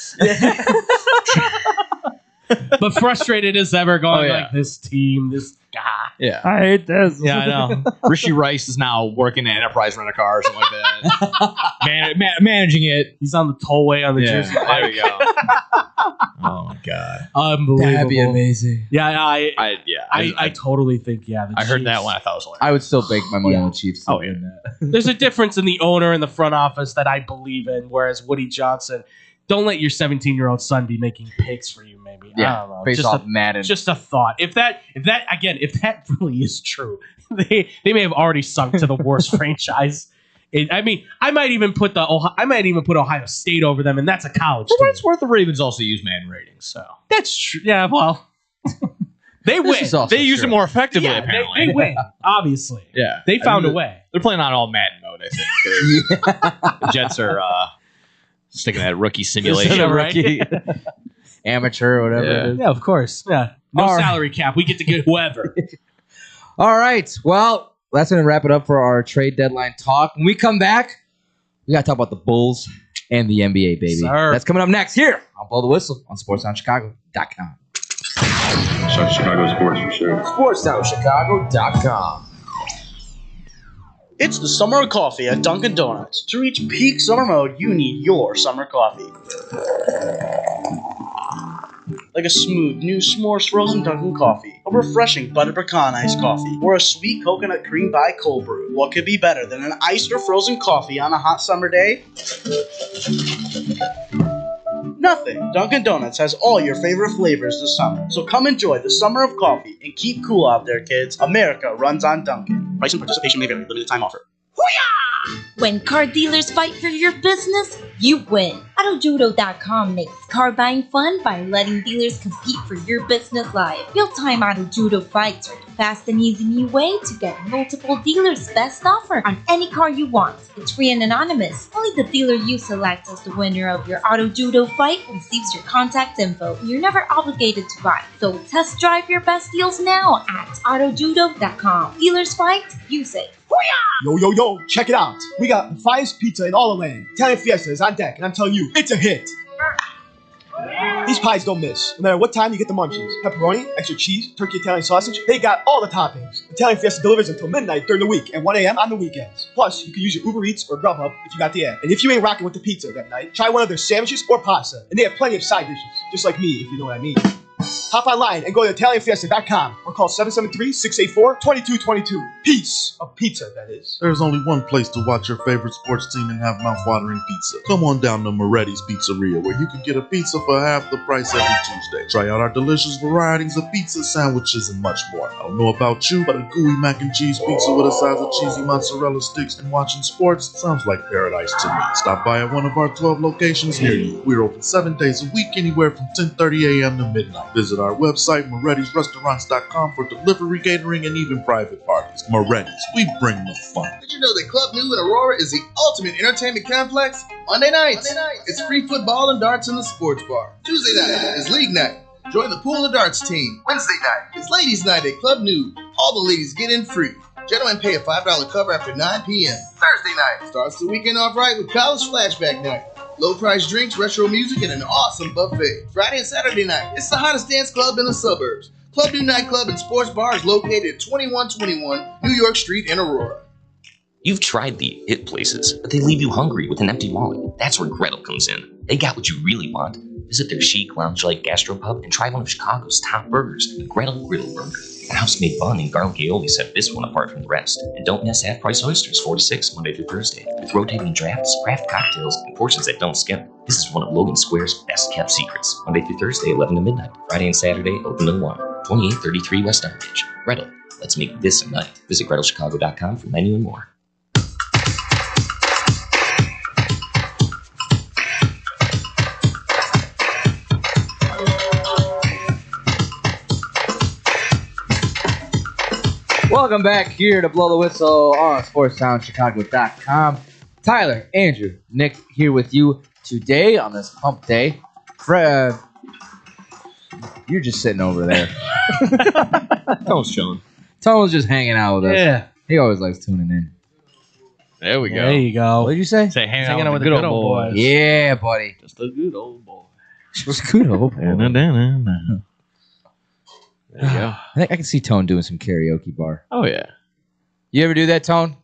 But frustrated as ever, going like, this team, this guy. Yeah. I hate this. Yeah, I know. Rishi Rice is now working at Enterprise Rent-A-Car or something like that. Managing it. He's on the tollway on the Jersey. There we go. Oh, my God. Unbelievable. That'd be amazing. Yeah, I totally think, the I heard Chiefs. that one. I thought it was hilarious. I would still bake my money on the Chiefs. Oh, yeah. There's a difference in the owner and the front office that I believe in, whereas Woody Johnson, don't let your 17-year-old son be making picks for you, maybe. I don't know. Based off Madden. Just a thought. If that really is true, they may have already sunk to the worst franchise. I might even put Ohio State over them, and that's a college team. For what it's worth, the Ravens also use Madden ratings, so That's true. Yeah, well, they win. They use it more effectively, apparently. They win, obviously. Yeah. They found a way. They're playing on all Madden mode, I think. The Jets are sticking that rookie simulation. Right? Amateur or whatever it is. Yeah, of course. Yeah. No salary cap. We get to get whoever. All right. Well, that's going to wrap it up for our trade deadline talk. When we come back, we got to talk about the Bulls and the NBA, baby. Sir. That's coming up next here on Blow the Whistle on SportsTownChicago.com. Chicago sports for sure. SportsTownChicago.com. It's the summer of coffee at Dunkin' Donuts. To reach peak summer mode, you need your summer coffee. Like a smooth, new s'mores frozen Dunkin' coffee, a refreshing butter pecan iced coffee, or a sweet coconut cream by cold brew. What could be better than an iced or frozen coffee on a hot summer day? Nothing. Dunkin' Donuts has all your favorite flavors this summer. So come enjoy the summer of coffee and keep cool out there, kids. America runs on Dunkin'. Price and participation may vary. Limited time offer. When car dealers fight for your business, you win. AutoJudo.com makes car buying fun by letting dealers compete for your business live. Real-time Auto Judo fights are the fast and easy new way to get multiple dealers' best offer on any car you want. It's free and anonymous. Only the dealer you select as the winner of your Auto Judo fight receives your contact info. You're never obligated to buy, so test drive your best deals now at AutoJudo.com. Dealers fight, you say. Yo, check it out. We got the finest pizza in all the land. Italian Fiesta is on deck, and I'm telling you, it's a hit. These pies don't miss. No matter what time you get the munchies. Pepperoni, extra cheese, turkey Italian sausage, they got all the toppings. Italian Fiesta delivers until midnight during the week and 1 a.m. on the weekends. Plus, you can use your Uber Eats or Grubhub if you got the app. And if you ain't rocking with the pizza that night, try one of their sandwiches or pasta. And they have plenty of side dishes, just like me, if you know what I mean. Hop online and go to ItalianFiesta.com or call 773-684-2222. Piece of pizza, that is. There's only one place to watch your favorite sports team and have mouth-watering pizza. Come on down to Moretti's Pizzeria, where you can get a pizza for half the price every Tuesday. Try out our delicious varieties of pizza, sandwiches, and much more. I don't know about you, but a gooey mac and cheese pizza with a size of cheesy mozzarella sticks and watching sports sounds like paradise to me. Stop by at one of our 12 locations near you. We're open 7 days a week, anywhere from 10:30 a.m. to midnight. Visit our website, Moretti'sRestaurants.com, for delivery, catering, and even private parties. Moretti's, we bring the fun. Did you know that Club New in Aurora is the ultimate entertainment complex? Monday nights, it's free football and darts in the sports bar. Tuesday night is league night. Join the pool and darts team. Wednesday night is ladies' night at Club New. All the ladies get in free. Gentlemen pay a $5 cover after 9 p.m. Thursday night starts the weekend off right with college flashback night. Low price drinks, retro music, and an awesome buffet. Friday and Saturday night, it's the hottest dance club in the suburbs. Club New Nightclub and Sports Bar is located at 2121 New York Street in Aurora. You've tried the hit places, but they leave you hungry with an empty wallet. That's where Gretel comes in. They got what you really want. Visit their chic, lounge-like gastropub and try one of Chicago's top burgers, the Gretel Griddle Burger. The house-made bun and garlic aioli set this one apart from the rest. And don't miss half-price oysters, 4 to 6, Monday through Thursday. With rotating drafts, craft cocktails, and portions that don't skip. This is one of Logan Square's best-kept secrets. Monday through Thursday, 11 to midnight. Friday and Saturday, open to 1. 2833 West Armitage. Gretel, let's make this a night. Visit GretelChicago.com for menu and more. Welcome back here to Blow the Whistle on SportsTownChicago.com. Tyler, Andrew, Nick here with you today on this hump day. Fred, you're just sitting over there. Tone's chilling. Tone's just hanging out with us. Yeah. He always likes tuning in. There we go. There you go. What did you say? Say hanging out with the good old boys. Yeah, buddy. Just a good old boy. Just a good old boy. There you go. I think I can see Tone doing some karaoke bar. Oh, yeah. You ever do that, Tone?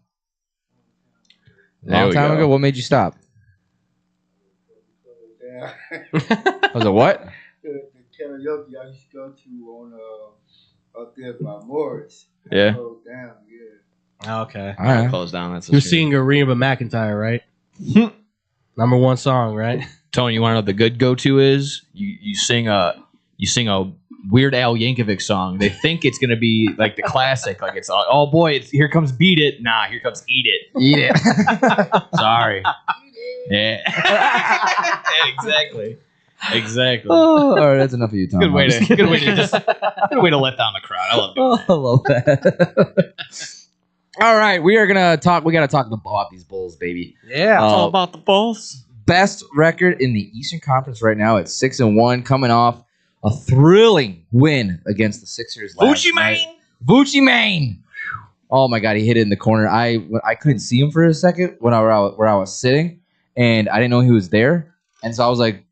There Long we time go. ago? What made you stop? Was it what? The karaoke I used to go to on out there by Morris. Yeah. Oh, damn, yeah. Okay. All right. Close down. That's a You're shame. seeing Reba McEntire, right? Number one song, right? Tony, you want to know what the good go-to is? You sing a Weird Al Yankovic song. They think it's gonna be like the classic, like it's oh boy, it's here comes Beat It. Nah, here comes Eat It. Eat it. Sorry. Yeah. Yeah, exactly. Oh, all right, that's enough of you, Tom. Good way to let down the crowd. I love it. Oh, I love that. All right, we are gonna talk. We gotta talk about these Bulls, baby. Yeah, it's all about the Bulls. Best record in the Eastern Conference right now at 6-1, coming off a thrilling win against the Sixers last night. Vucci Mane. Oh my God, he hit it in the corner. I couldn't see him for a second where I was sitting, and I didn't know he was there. And so I was like,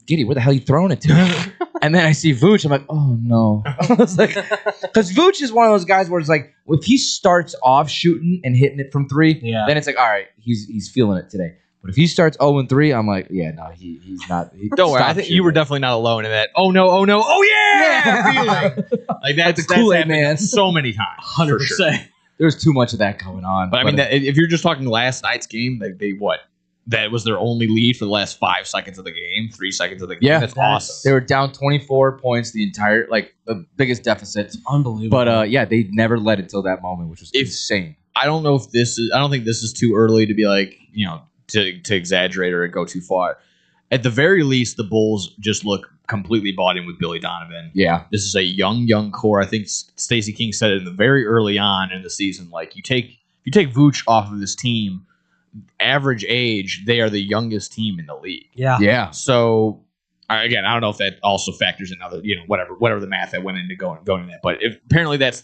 Giddy, where the hell are you throwing it to? And then I see Vooch. I'm like, oh no. I was like, because Vooch is one of those guys where it's like, if he starts off shooting and hitting it from three, then it's like, all right, he's feeling it today. But if he starts 0-3, I'm like, yeah, no, he's not. Don't worry, I think you were definitely not alone in that. Oh no, oh yeah, feeling. Like that's the Kool-Aid happened man so many times. 100%. Sure. There's too much of that going on. But I mean, if you're just talking last night's game, they what? That was their only lead for the last 5 seconds of the game, 3 seconds of the game. Yeah, that's awesome. They were down 24 points the entire, like the biggest deficit. Unbelievable. But yeah, they never led until that moment, which was insane. I don't know if this is. I don't think this is too early to be like, to exaggerate or go too far. At the very least, the Bulls just look completely bought in with Billy Donovan. Yeah. This is a young core. I think Stacey King said it in the very early on in the season. Like you take Vooch off of this team, average age, they are the youngest team in the league. Yeah. Yeah. So again, I don't know if that also factors in other, whatever the math that went into going in that. But apparently that's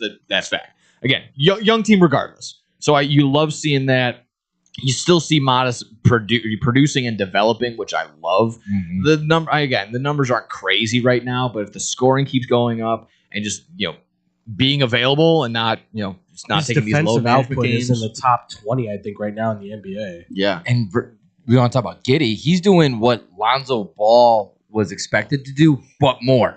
fact. Again, young team regardless. So you love seeing that. You still see Modest producing and developing, which I love. Mm-hmm. The numbers aren't crazy right now, but if the scoring keeps going up and just being available and not just not taking these low output games is in the top 20, I think, right now in the NBA. Yeah, and we want to talk about Giddey. He's doing what Lonzo Ball was expected to do, but more.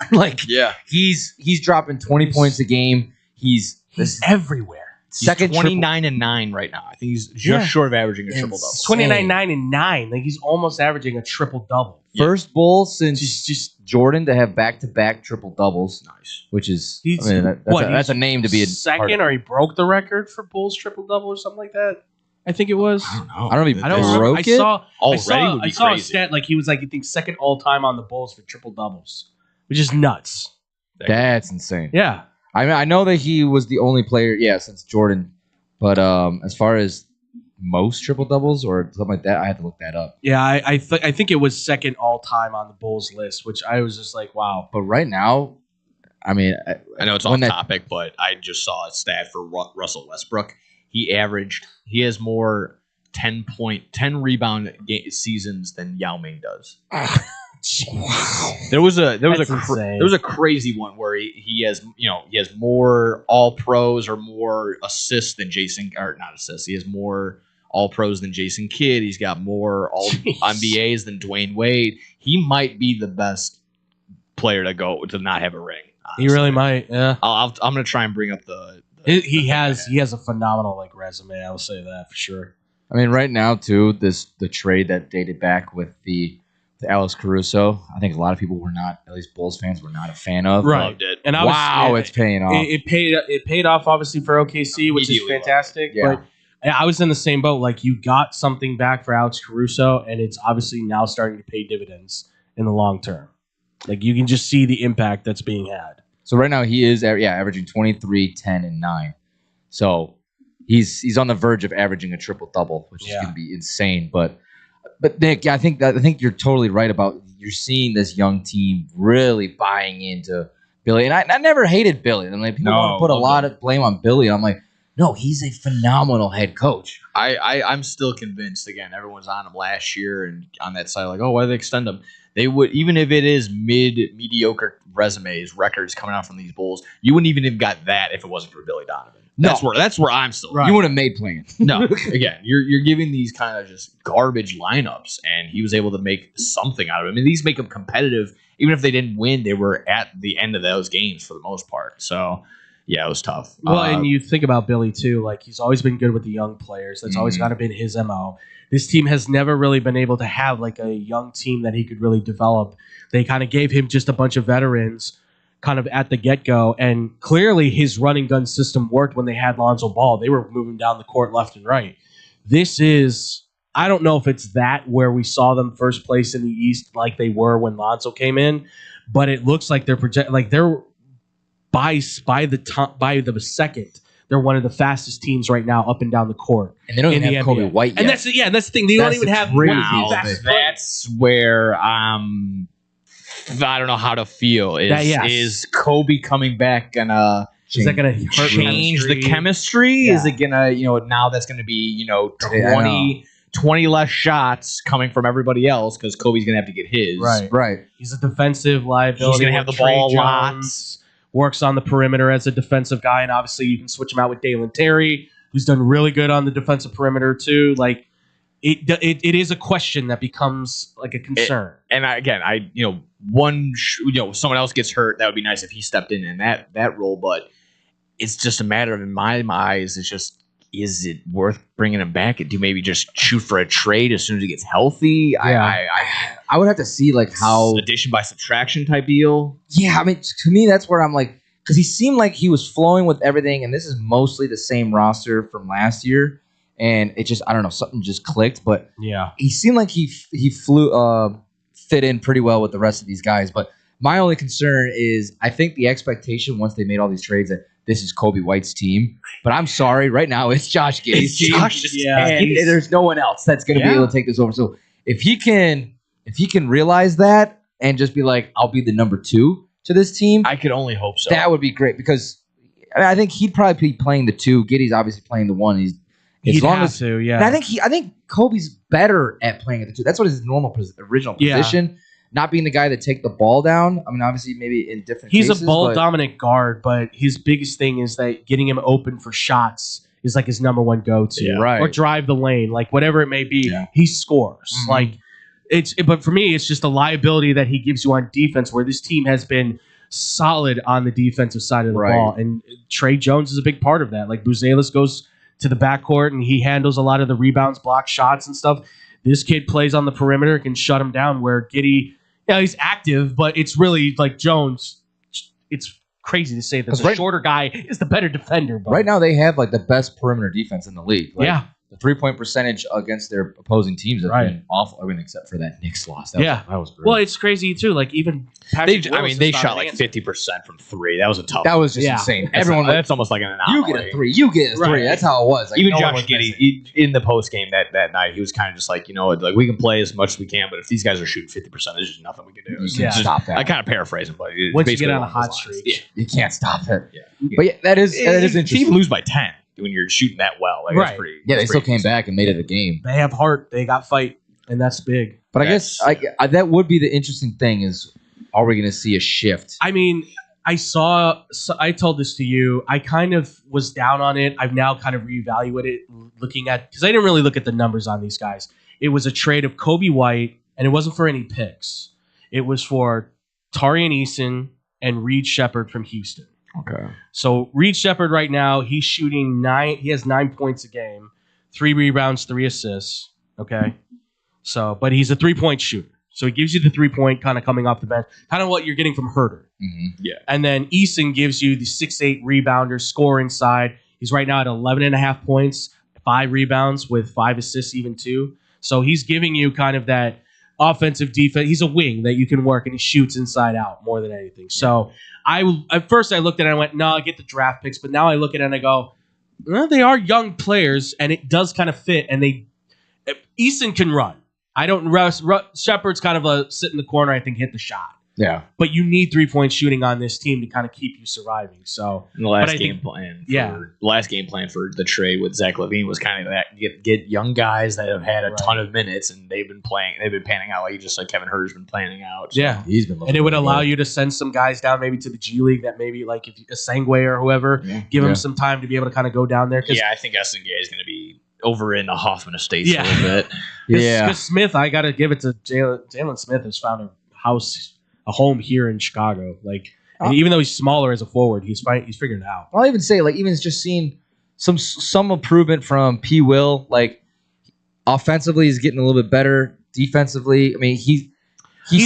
He's dropping 20 points a game. He's everywhere. He's 29-9 right now. I think he's just short of averaging a triple double. 29-9. Like he's almost averaging a triple double. First Bull since just Jordan to have back-to-back triple doubles. Nice. Which is that's a name to be a second, or he broke the record for Bulls triple double or something like that. I think it was. I don't know. I don't know if he broke it. I saw a stat like he was like I think second all time on the Bulls for triple doubles, which is nuts. That's insane. Yeah. I mean, I know that he was the only player, since Jordan. But as far as most triple doubles or something like that, I had to look that up. Yeah, I think it was second all time on the Bulls list, which I was just like, wow. But right now, I mean, I know it's off topic, but I just saw a stat for Russell Westbrook. He has more 10 rebound seasons than Yao Ming does. There was a insane. there was a crazy one where he has more All Pros or more assists than Jason, or not assists. He has more All Pros than Jason Kidd. He's got more All NBAs than Dwayne Wade. He might be the best player to not have a ring. Honestly. He really might. Yeah. I'm gonna try and bring up he has a phenomenal resume. I will say that for sure. I mean, right now too, the trade that dated back with the Alex Caruso, I think a lot of people were not, at least Bulls fans, were not a fan of. Right. Loved it. And it's paying off. It paid off obviously for OKC, which is fantastic. Yeah. But I was in the same boat. Like, you got something back for Alex Caruso, and it's obviously now starting to pay dividends in the long term. Like, you can just see the impact that's being had. So right now he is averaging 23, 10, and 9. So he's on the verge of averaging a triple-double, which is going to be insane. But Nick, I think you're totally right about you're seeing this young team really buying into Billy. And I never hated Billy. I mean, people want to put a lot of blame on Billy. I'm like, no, he's a phenomenal head coach. I'm still convinced. Again, everyone's on him last year and on that side, like, oh, why did they extend him? They would, even if it is mediocre records coming out from these Bulls, you wouldn't even have got that if it wasn't for Billy Donovan. That's where I'm still. Right. You would have made plans. No, again, you're giving these kind of just garbage lineups, and he was able to make something out of it. I mean, these make them competitive. Even if they didn't win, they were at the end of those games for the most part. So, yeah, it was tough. Well, and you think about Billy too. Like, he's always been good with the young players. That's always kind of been his MO. This team has never really been able to have like a young team that he could really develop. They kind of gave him just a bunch of veterans kind of at the get-go, and clearly his running gun system worked when they had Lonzo Ball. They were moving down the court left and right. This is, I don't know if it's that where we saw them first place in the East like they were when Lonzo came in, but it looks like they're by the second, they're one of the fastest teams right now up and down the court. And they don't even have Kobe White yet. And that's the thing. They don't even have one of the fastest. That's where I don't know how to feel. Is Kobe coming back gonna is that gonna change the chemistry? Yeah. Is it gonna, now that's gonna be 20 less shots coming from everybody else because Kobe's gonna have to get his. Right. He's a defensive liability. He's gonna have the ball lots. Works on the perimeter as a defensive guy, and obviously you can switch him out with Dalen Terry, who's done really good on the defensive perimeter too. Like, it is a question that becomes like a concern. Someone else gets hurt, that would be nice if he stepped in that role, but it's just a matter of, in my eyes, it's just, is it worth bringing him back? Do maybe just shoot for a trade as soon as he gets healthy? Yeah. I would have to see like how addition by subtraction type deal. Yeah, I mean, to me that's where I'm like, because he seemed like he was flowing with everything, and this is mostly the same roster from last year, and it just, I don't know, something just clicked. But yeah, he seemed like he fit in pretty well with the rest of these guys. But my only concern is, I think the expectation once they made all these trades that this is Kobe White's team. But I'm sorry, right now it's Josh Giddey's team. And there's no one else that's going to be able to take this over. So if he can realize that and just be like, I'll be the number 2 to this team, I could only hope so. That would be great, because I think he'd probably be playing the 2. Giddey's obviously playing the 1. He'd have to. And I think Kobe's better at playing at the 2. That's what his original position. Not being the guy that take the ball down. I mean, obviously, maybe in different cases. He's a ball-dominant guard, but his biggest thing is that getting him open for shots is like his number 1 go-to. Yeah, right. Or drive the lane, like whatever it may be, he scores. Mm-hmm. But for me, it's just a liability that he gives you on defense, where this team has been solid on the defensive side of the ball. And Trey Jones is a big part of that. Like, Buzelis goes to the backcourt, and he handles a lot of the rebounds, block shots, and stuff. This kid plays on the perimeter, can shut him down, where Giddey... Yeah, he's active, but it's really like Jones. It's crazy to say that the shorter guy is the better defender. But right now, they have like the best perimeter defense in the league. Like, yeah, the 3-point percentage against their opposing teams has been awful. I mean, except for that Knicks loss. That was great. Well, it's crazy too. Like, even they shot like 50% from 3. That was a tough. That was just insane. That's almost like an anomaly. You get a 3. You get a 3. That's how it was. Like, even Josh Giddey in the post game that night, he was kind of just like, like, we can play as much as we can, but if these guys are shooting 50%, there's just nothing we can do. You can't stop that. I kind of paraphrase him, but once you get on a hot streak, you can't stop it. Yeah. But that is interesting. To even lose by 10 when you're shooting that well, like, that's pretty. Yeah, they still came back and made it a game. They have heart. They got fight. and that's big. But I guess that would be the interesting thing is, are we going to see a shift? I mean, I told this to you. I kind of was down on it. I've now kind of reevaluated it, looking at, because I didn't really look at the numbers on these guys. It was a trade of Kobe White, and it wasn't for any picks. It was for Tarian Eason and Reed Shepherd from Houston. Okay. So Reed Shepherd right now, he's shooting 9. He has 9 points a game, 3 rebounds, 3 assists. Okay. So, but he's a 3-point shooter. So he gives you the 3-point kind of coming off the bench, kind of what you're getting from Herter. Mm-hmm. Yeah. And then Eason gives you the 6'8" rebounder, score inside. He's right now at 11.5 points, 5 rebounds with 5 assists, even 2. So he's giving you kind of that offensive defense. He's a wing that you can work, and he shoots inside out more than anything. So at first I looked at it and I went, no, I get the draft picks. But now I look at it and I go, well, they are young players, and it does kind of fit. And Eason can run. I don't. Shepard's kind of a sit in the corner. I think hit the shot. Yeah. But you need 3-point shooting on this team to kind of keep you surviving. So the last game plan for the trade with Zach LaVine was kind of that get young guys that have had a ton of minutes and they've been panning out, like you just said. Kevin Herter's been panning out. So yeah, he's been, and it would allow you to send some guys down maybe to the G League that maybe like if Sengwe or whoever, give them some time to be able to kind of go down there. Yeah, I think Sengwe is going to be over in the Hoffman Estates a little bit. Because Smith, I got to give it to Jalen Smith has found a home here in Chicago. Like, and even though he's smaller as a forward, he's figuring it out. I'll even say, like, even just seeing some improvement from P. Will. Like, offensively, he's getting a little bit better. Defensively, I mean, he's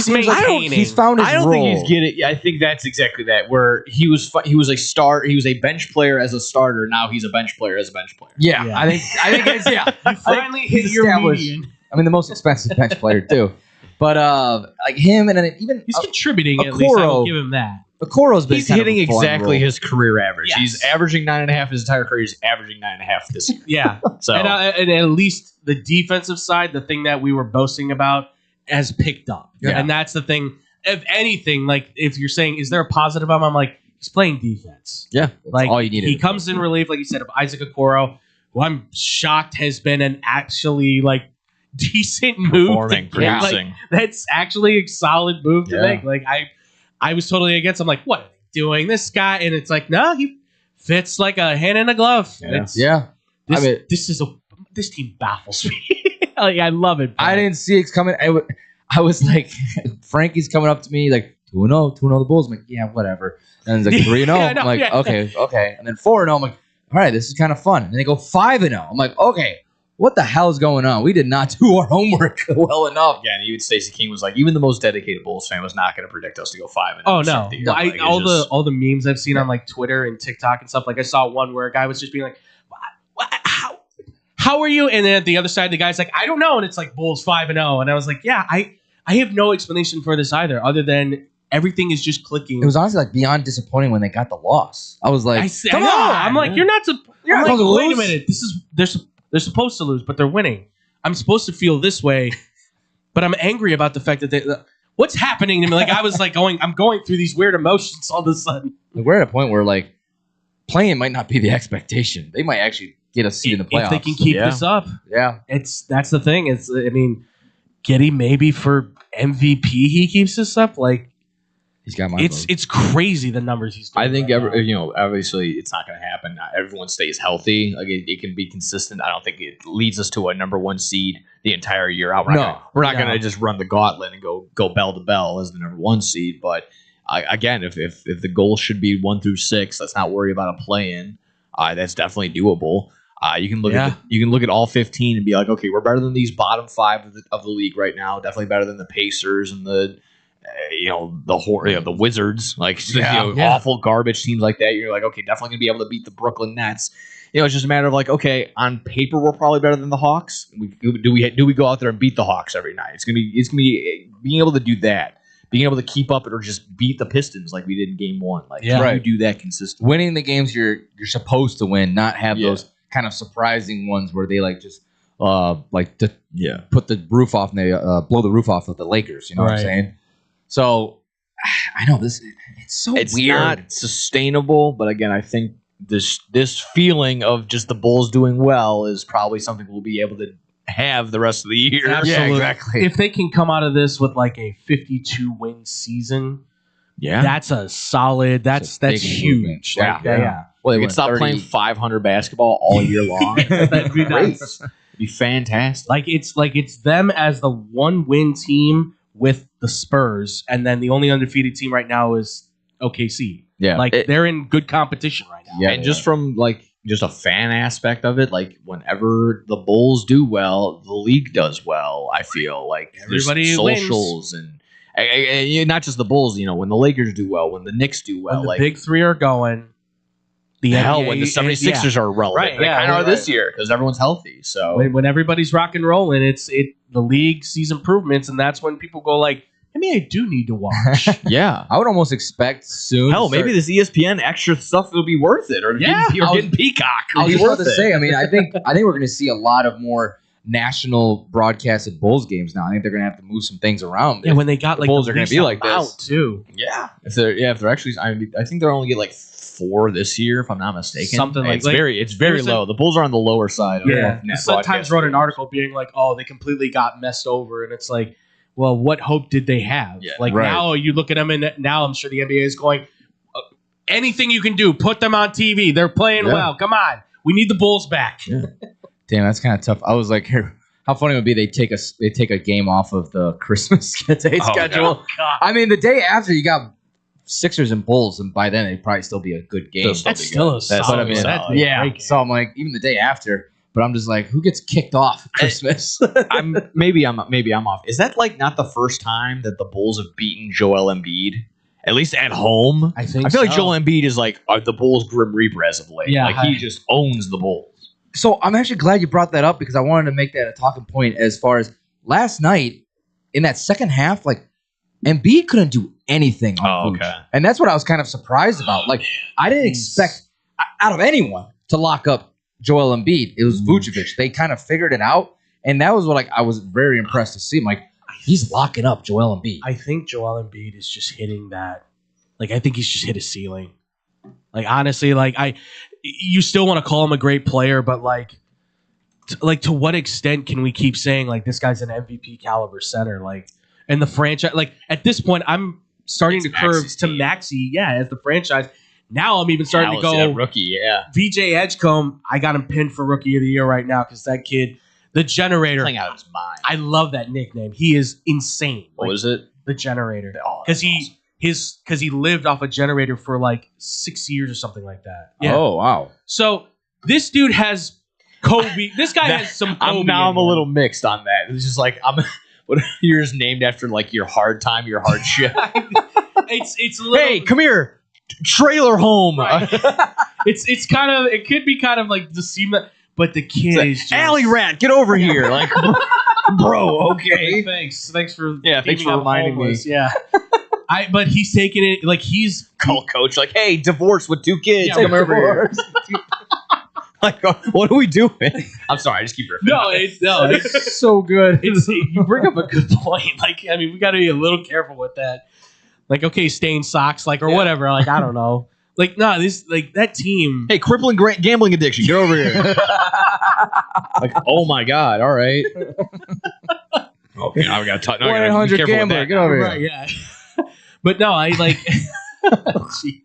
maintaining. He's found his role. I don't think he's getting. I think that's exactly that. Where he was a bench player as a starter. Now he's a bench player as a bench player. Yeah. I think it's You finally hit your median. I mean, the most expensive bench player too. But like him, and then even he's contributing. At least I will give him that. Okoro's been he's hitting exactly his career average. Yes. He's averaging 9.5 his entire career. He's averaging 9.5 this year. Yeah. So and at least the defensive side, the thing that we were boasting about, has picked up. Yeah. And that's the thing. If anything, like if you're saying, is there a positive on him? I'm like, he's playing defense. Yeah. Like all you need. He comes in relief, like you said, of Isaac Okoro, who I'm shocked has been an actually like decent move. Producing. Like, that's actually a solid move to make. Like I was totally against. I'm like, what are they doing? This guy, and it's like, no, he fits like a hand in a glove. This team baffles me. Like, I love it. I didn't see it coming. I was like, Frankie's coming up to me like 2-0 the Bulls. I'm like, yeah, whatever. And he's like 3-0. I'm like, okay. And then 4-0. I'm like, all right, this is kind of fun. And they go 5-0. I'm like, okay, what the hell is going on? We did not do our homework well enough. Yeah, and even Stacey King was like, even the most dedicated Bulls fan was not going to predict us to go 5-0. Oh no, all the memes I've seen on like Twitter and TikTok and stuff. Like I saw one where a guy was just being like, how are you? And then at the other side, the guy's like, I don't know. And it's like Bulls 5-0. And I was like, yeah, I have no explanation for this either, other than everything is just clicking. It was honestly like beyond disappointing when they got the loss. I was like, come on. I'm like, you're not supposed to wait a minute. They're supposed to lose, but they're winning. I'm supposed to feel this way, but I'm angry about the fact that what's happening to me? Like I was like I'm going through these weird emotions all of a sudden. Like, we're at a point where like playing might not be the expectation. They might actually get a seat in the playoffs. If they can keep this up. Yeah. That's the thing. Giddy maybe for MVP he keeps this up. Like he's got my it's crazy the numbers he's doing. I think obviously it's not going to happen. Not everyone stays healthy. Like it can be consistent. I don't think it leads us to a number 1 seed the entire year out. We're not going to just run the gauntlet and go bell to bell as the number 1 seed. But again, if the goal should be 1 through 6, let's not worry about a play-in. That's definitely doable. You can look at all 15 and be like, okay, we're better than these bottom 5 of the league right now. Definitely better than the Pacers and the Wizards, like awful garbage teams like that. You're like, okay, definitely gonna be able to beat the Brooklyn Nets. It's just a matter of like, okay, on paper we're probably better than the Hawks. Do we go out there and beat the Hawks every night? It's gonna be being able to do that, being able to keep up or just beat the Pistons like we did in Game 1. Like, can you do that consistently? Winning the games you're supposed to win, not have those kind of surprising ones where they like just put the roof off and they blow the roof off with the Lakers. You know what I'm saying? So I know it's weird. It's not sustainable, but again, I think this feeling of just the Bulls doing well is probably something we'll be able to have the rest of the year. Absolutely. Yeah, exactly. If they can come out of this with like a 52-win season, that's a solid. That's big huge. improvement. Like, yeah. Well, they went could stop 30 playing 500 basketball all year long. That'd be nice. It'd be fantastic. Like it's them as the 1-win team with the Spurs, and then the only undefeated team right now is OKC. Yeah. Like they're in good competition right now. Yeah, And just from like just a fan aspect of it, like whenever the Bulls do well, the league does well. I feel like there's Everybody socials and not just the Bulls. When the Lakers do well, when the Knicks do well, When the like big three are going, the hell, NBA when the 76ers are relevant, Right, they yeah, kind of are right. this year because everyone's healthy. So when everybody's rock and rolling, the league sees improvements, and that's when people go like, I do need to watch. yeah, I would almost expect soon. hell, maybe this ESPN extra stuff will be worth it, or getting Peacock. I was Will be just about worth to it. say. I mean, I think we're going to see a lot of more national broadcasted Bulls games now. I think they're going to have to move some things around. Yeah, when they got like Bulls the are gonna least be like amount, this. too. Yeah, if they're actually, I think they're only get like 4 this year, if I'm not mistaken. Something like- it's like, very there's low. The Bulls are on the lower side. Of Yeah, net sometimes broadcast. wrote an article being like, "Oh, they completely got messed over," and it's like, well, what hope did they have? Yeah, like right. now, you look at them, and now I'm sure the NBA is going, anything you can do, put them on TV. They're playing well. Come on, we need the Bulls back. Damn, that's kind of tough. I was like, how funny it would be they take a game off of the Christmas day schedule. God. I mean, the day after you got Sixers and Bulls, and by then it'd probably still be a good game. That's still a solid. what I mean. That's Yeah. great game. So I'm like, even the day after, but I'm just like, who gets kicked off Christmas? Maybe I'm off. Is that like not the first time that the Bulls have beaten Joel Embiid? At least at home. I think I feel like so. Joel Embiid is like the Bulls' Grim Reaper as of late. Yeah, like he just owns the Bulls. So I'm actually glad you brought that up because I wanted to make that a talking point as far as last night in that second half, like Embiid couldn't do anything on Vooch. Okay. And that's what I was kind of surprised about. Like I didn't expect out of anyone to lock up Joel Embiid. It was Vucevic. They kind of figured it out, and that was what I was very impressed to see. I'm like, he's locking up Joel Embiid. I think Joel Embiid is just hitting that. Like, I think he's just hit a ceiling. Like, honestly, you still want to call him a great player, but to what extent can we keep saying like this guy's an MVP caliber center? Like, and the franchise, like at this point, I'm starting to curve to Maxey. Yeah, as the franchise. Now I'm even starting to go rookie. Yeah, VJ Edgecombe. I got him pinned for Rookie of the Year right now because that kid, the Generator, playing out of his mind. I love that nickname. He is insane. What was it? The Generator. Oh, Because he lived off a generator for like 6 years or something like that. Yeah. Oh wow! So this dude has Kobe. This guy has some Kobe. I'm in a him. little mixed on that. It's just like you're just named after like your hard time, your hardship. It's a little, Hey, come here. Trailer home. Right. It's kind of, it could be kind of like the SEMA, but the kid is just, Alley Rat, get over here. Like, bro, okay. Thanks for thanks for reminding me. Yeah. But he's taking it like he's Call coach like, hey, divorce with 2 kids. Yeah, Come over here. Like, what are we doing? I'm sorry, I just keep riffing. It's so good. you bring up a good point. Like, I mean, we got to be a little careful with that. Like, okay, stain socks, like, or whatever. Like, I don't know. Like, no, that team. Hey, crippling gambling addiction. Get over here. Like, oh my God. All right. Okay, now we got to talk. 1-800 gambler. Get over here. Right, yeah. But no, I like. Jeez.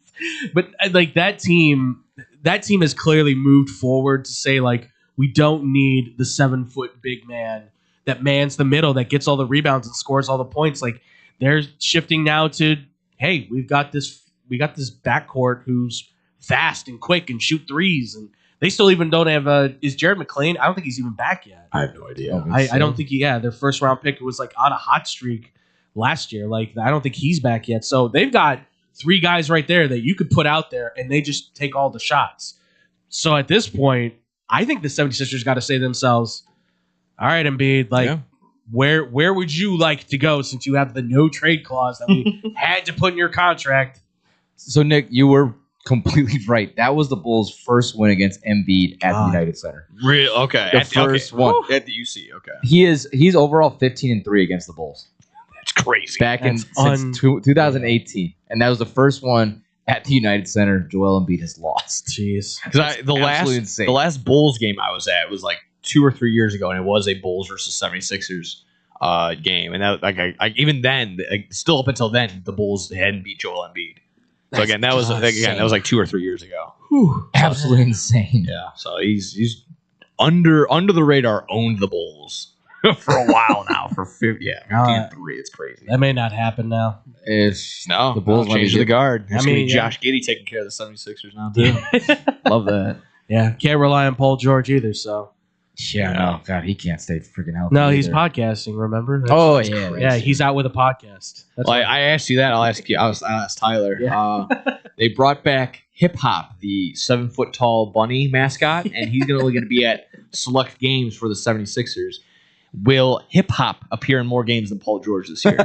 But like that team has clearly moved forward to say like we don't need the 7-foot big man that mans the middle that gets all the rebounds and scores all the points. Like they're shifting now to, hey, we got this backcourt who's fast and quick and shoot threes, and they still even don't have is Jared McClain? I don't think he's even back yet. I have no idea. I don't think their first round pick was like on a hot streak last year. Like I don't think he's back yet. So they've got 3 guys right there that you could put out there and they just take all the shots. So at this point, I think the 76ers got to say to themselves, all right, Embiid, like where would you like to go since you have the no trade clause that we had to put in your contract? So Nick, you were completely right. That was the Bulls' first win against Embiid at the United Center. Real okay. The first one at the UC. Okay, he's overall 15-3 against the Bulls. That's crazy. Back since 2018, and that was the first one at the United Center. Joel Embiid has lost. Jeez, because the last Bulls game I was at was like 2 or 3 years ago, and it was a Bulls versus 76ers game, and that like even then, still up until then, the Bulls hadn't beat Joel Embiid. So again, that was like 2 or 3 years ago. Whew, absolutely insane. Yeah, so he's under the radar, owned the Bulls for a while now. For 50 and 3, it's crazy. That may not happen now. The Bulls change the guard. I mean, Josh Giddey taking care of the 76ers now too. Love that. Yeah, can't rely on Paul George either. So no, God, he can't stay freaking healthy. No, he's podcasting. Remember? That's yeah, yeah. He's out with a podcast. Well, I asked you that. I'll ask you. I'll ask Tyler. Yeah. They brought back Hip Hop, the 7-foot-tall bunny mascot, and he's only going to be at select games for the 76ers. Will Hip Hop appear in more games than Paul George this year?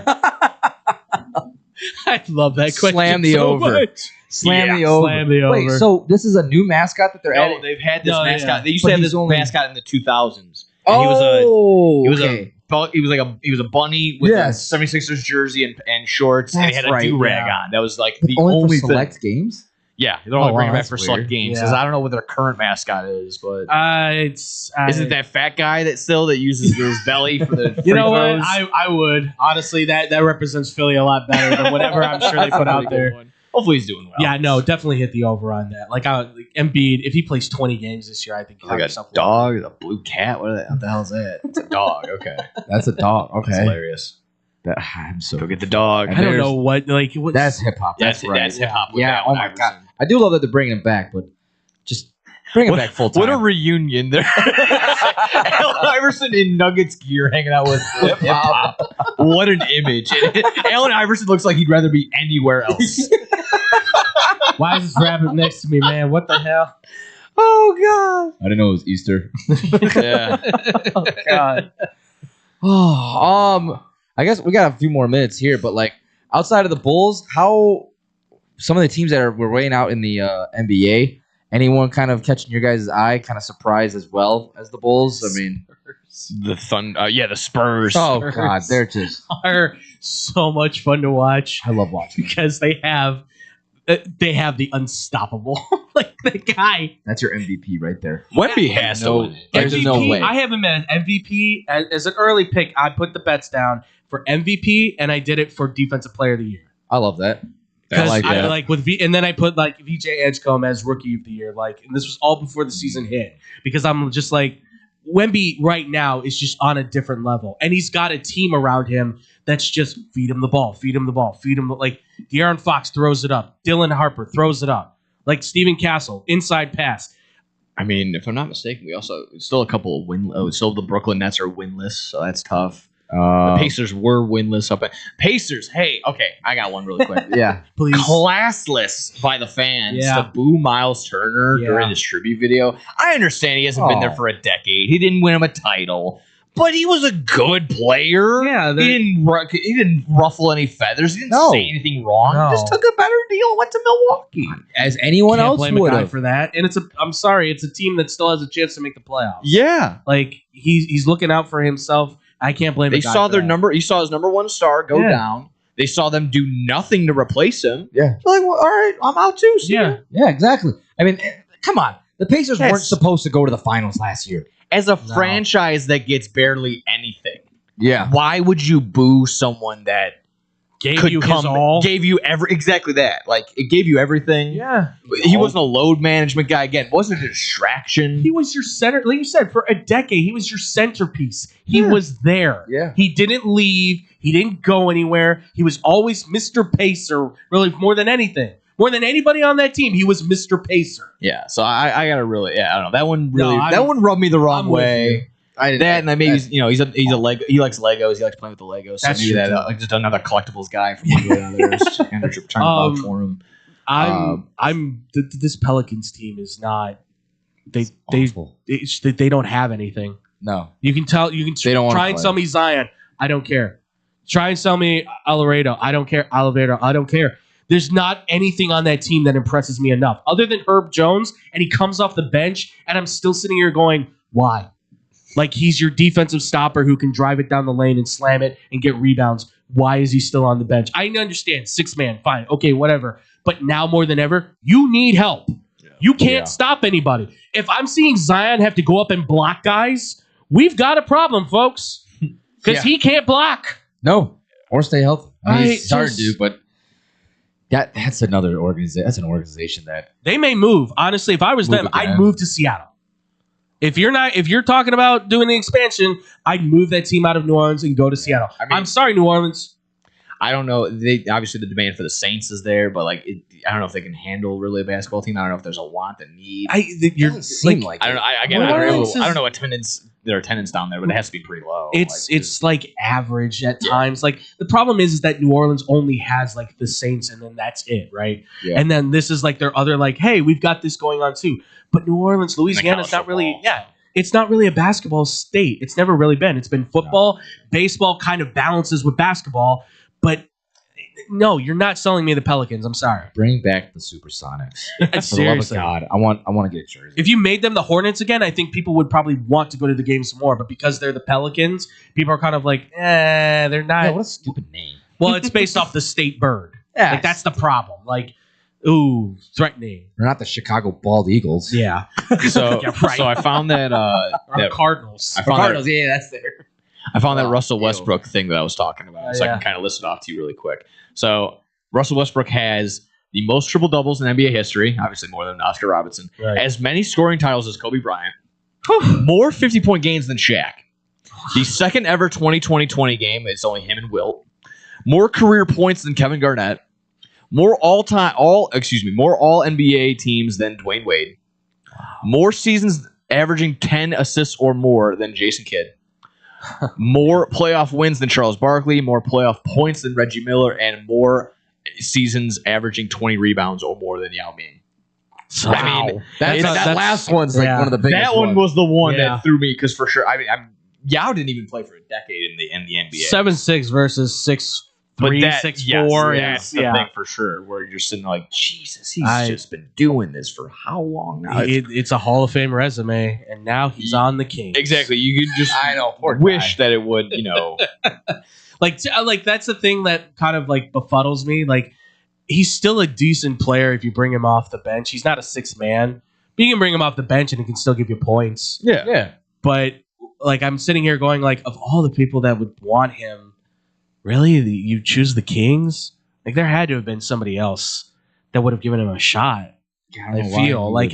I love that question. Slam the so over. much. Slam the over. Slam the Wait, over. so this is a new mascot that they're adding? No, they've had this No, mascot. yeah. They used But to have he's this only- mascot in the 2000s. Oh, And he was okay. he was a bunny with Yes. a 76ers jersey and shorts, and he That's had a right, do-rag yeah. on. That was like the only only for thing. select games? Yeah, they're only Oh, bringing wow, it back for that's select weird. games. Yeah. Because I don't know what their current mascot is, but It's isn't that fat guy that uses his belly for the free you know what? throws? I would honestly that represents Philly a lot better than whatever I'm sure they That's put a out really good there. one. Hopefully he's doing well. Yeah, no, definitely hit the over on that. Like Embiid, if he plays 20 games this year, I think he'll Like have a himself dog, a blue cat. What the hell is that? It's a dog. Okay, That's a dog. that's Okay. hilarious. I'm so. Go get the dog. I don't know what That's hip hop. That's right. That's hip hop. Yeah. Oh my God. I do love that they're bringing him back, but just bring him back full time. What a reunion there. Allen Iverson in Nuggets gear hanging out with hip hop. What an image. Allen Iverson looks like he'd rather be anywhere else. Why is this rabbit next to me, man? What the hell? Oh God. I didn't know it was Easter. Yeah. Oh God. I guess we got a few more minutes here, but like outside of the Bulls, how some of the teams that were weighing out in the NBA, anyone kind of catching your guys' eye, kind of surprised as well as the Bulls? I mean, The Thunder. Yeah, the Spurs. oh God, they're just Are so much fun to watch I love watching. because they have the unstoppable. Like the guy. That's your MVP right there. Wemby has to win it. There's MVP, no way. I have him as MVP as an early pick. I put the bets down for MVP, and I did it for Defensive Player of the Year. I love that. I Because like that. like with and then I put like VJ Edgecombe as Rookie of the Year. Like, and this was all before the season hit because I'm just like Wemby right now is just on a different level, and he's got a team around him that's just feed him the ball, feed him the ball, feed him like De'Aaron Fox throws it up, Dylan Harper throws it up, like Stephen Castle inside pass. I mean, if I'm not mistaken, we also still a couple of still the Brooklyn Nets are winless, so that's tough. The Pacers were winless up at Pacers. Hey, okay, I got one really quick. Yeah, Please. Classless by the fans Yeah. to boo Miles Turner Yeah. during his tribute video. I understand he hasn't been there for a decade. He didn't win him a title, but he was a good player. Yeah, he didn't ruffle any feathers. He didn't No. say anything wrong. No. He just took a better deal and went to Milwaukee. as anyone Can't else blame a would guy have. for that. And I'm sorry, it's a team that still has a chance to make the playoffs. Yeah. Like he's looking out for himself. I can't blame. They a guy saw for their that. number. You saw his number one star go Yeah. down. They saw them do nothing to replace him. Yeah. They're like, well, all right, I'm out too. See Yeah. ya. Yeah, exactly. I mean, come on. The Pacers weren't Yes. supposed to go to the finals last year. As a franchise that gets barely anything, Yeah. why would you boo someone that Gave could you come, his all. gave you exactly that? Like it gave you everything. Yeah. He wasn't a load management guy. Again, wasn't a distraction. He was your center, like you said, for a decade. He was your centerpiece. He Yeah. was there. Yeah. He didn't leave. He didn't go anywhere. He was always Mr. Pacer, really, more than anything. More than anybody on that team, he was Mr. Pacer. Yeah. So I gotta really, I don't know. That one really, No, that one rubbed me the wrong I'm with way. That and then maybe he's a Lego. He likes Legos. He likes playing with the Legos. So That's maybe true, that too. like just another collectibles guy from one to another. And they're trying to vouch for him. This Pelicans team is not. They awful. they don't have anything. No. You can tell. You can They don't wanna try and play. sell me Zion. I don't care. Try and sell me Alvarado. I don't care. Alvarado. I don't care. There's not anything on that team that impresses me enough, other than Herb Jones, and he comes off the bench, and I'm still sitting here going, why? Like he's your defensive stopper who can drive it down the lane and slam it and get rebounds. Why is he still on the bench? I understand 6 man, fine, okay, whatever. But now more than ever, you need help. Yeah. You can't stop anybody. If I'm seeing Zion have to go up and block guys, we've got a problem, folks. Because he can't block. No, or stay healthy. I mean, I he's starting just- to, but that's another organization. That's an organization that They may move. Honestly, if I was them, again. I'd move to Seattle. If you're talking about doing the expansion, I'd move that team out of New Orleans and go to Seattle. I'm sorry, New Orleans. I don't know. They obviously the demand for the Saints is there, but like I don't know if they can handle really a basketball team. I don't know if there's a want, a need. seem like I don't know. I don't know their attendance down there, but it has to be pretty low. It's like average at times. Like the problem is that New Orleans only has like the Saints, and then that's it, right? Yeah. And then this is like their other like, hey, we've got this going on too. But New Orleans, Louisiana is not really, it's not really a basketball state. It's never really been. It's been football, baseball kind of balances with basketball, but no, you're not selling me the Pelicans. I'm sorry. Bring back the Supersonics. For the love of Seriously. God, I want to get a jersey. If you made them the Hornets again, I think people would probably want to go to the games more. But because they're the Pelicans, people are kind of like, they're not. Yeah, what a stupid name. Well, it's based off the state bird. Yeah. Like that's the problem. Like, ooh, threatening. They're not the Chicago Bald Eagles. Yeah. So Yeah, right. so I found that Or Cardinals. I found Cardinals, yeah, that's there. I found that Russell Westbrook thing that I was talking about, so I can kind of list it off to you really quick. So Russell Westbrook has the most triple doubles in NBA history, obviously more than Oscar Robertson. Right. As many scoring titles as Kobe Bryant, more 50-point games than Shaq. The second ever 20-20-20 game, it's only him and Wilt. More career points than Kevin Garnett. More all NBA teams than Dwayne Wade. More seasons averaging 10 assists or more than Jason Kidd. More playoff wins than Charles Barkley, more playoff points than Reggie Miller, and more seasons averaging 20 rebounds or more than Yao Ming. So, I mean, that last one's like one of the biggest. That one was the one Yeah. that threw me because for sure. I mean, Yao didn't even play for a decade in the NBA. 7'6" versus 6'3", 6'4". That's the thing for sure. Where you're sitting like, Jesus, he's I- just been doing this for how long now? It's a Hall of Fame resume, and now he's on the Kings. Exactly. You could just wish that it would, Like that's the thing that kind of like befuddles me. Like he's still a decent player if you bring him off the bench. He's not a sixth man. But you can bring him off the bench and he can still give you points. Yeah. But like I'm sitting here going like, of all the people that would want him, really you choose the Kings? Like there had to have been somebody else that would have given him a shot. I feel like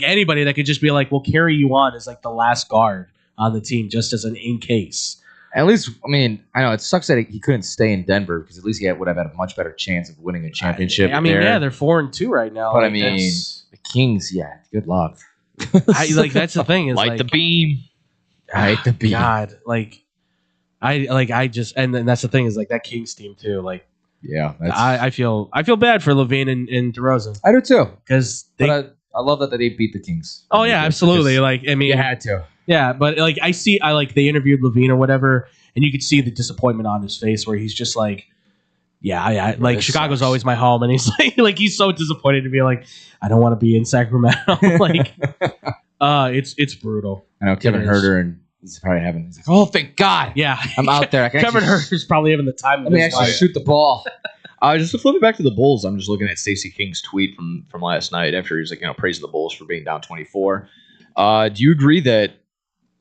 anybody that could just be like, we'll carry you on as like the last guard on the team, just as an in case. At least, I mean, I know it sucks that he couldn't stay in Denver because at least he would have had a much better chance of winning a championship. I mean, they're 4-2 right now. But Like, I mean, the Kings, good luck. that's the thing is light like, the beam. I hate the beam. God, I just and then that's the thing is like that Kings team too. Like, yeah, I feel bad for Levine and DeRozan. I do too because I love that they beat the Kings. Oh yeah, absolutely. Like I mean, you had to. Yeah, but like they interviewed Levine or whatever, and you could see the disappointment on his face where he's just like, yeah, like Chicago's sucks. always my home, and he's like he's so disappointed to be like, I don't want to be in Sacramento. Like, it's brutal. I know Kevin It is. Herter, and he's probably having. He's like, oh, thank God, Yeah, I'm out there. I can Kevin actually, Herter's probably having the time. let me actually shoot the ball. Just to flip it back to the Bulls, I'm just looking at Stacey King's tweet from last night after he was like, praising the Bulls for being down 24. Do you agree that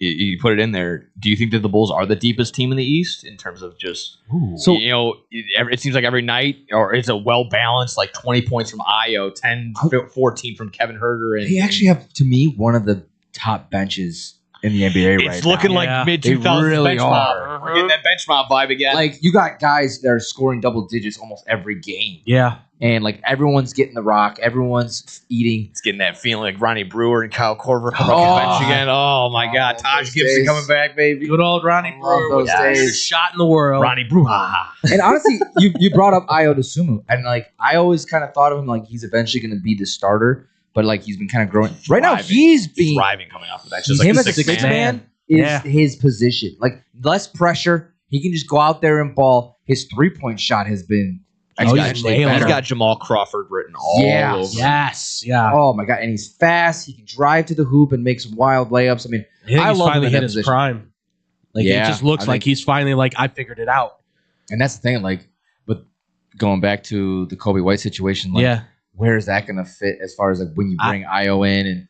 you put it in there? Do you think that the Bulls are the deepest team in the East in terms of just So- it seems like every night, or it's a well balanced like 20 points from Io, 10, 14 from Kevin Herter, and They actually have, to me, one of the top benches in the NBA right now. it's looking like mid 2000s really bench mob. are. We're getting that bench mob vibe again. Like you got guys that are scoring double digits almost every game, Yeah, and like everyone's getting the rock, everyone's eating. it's getting that feeling like Ronnie Brewer and Kyle Korver coming off the bench again. Oh my God, Taj those Gibson days. coming back, baby. good old Ronnie I love Brewer those was the days. best shot in the world. Ronnie Brewer. And honestly, you brought up Io DeSumo, and like I always kind of thought of him like he's eventually going to be the starter, but like he's been kind of growing. Right now, he's being thriving coming off the bench. Just him like as a six man. man is Yeah. his position. Like less pressure, he can just go out there and ball. His 3-point shot has been he's exponentially nailing better. He's got Jamal Crawford written all Yeah. over. Yes, yeah. Oh my god, and he's fast. He can drive to the hoop and make some wild layups. I mean, I think I he's love him finally in hit that his position. prime. Like Yeah, it just looks I like think- he's finally like I figured it out. And that's the thing, like, but going back to the Kobe White situation, like, Yeah. where is that going to fit as far as like when you bring Io in and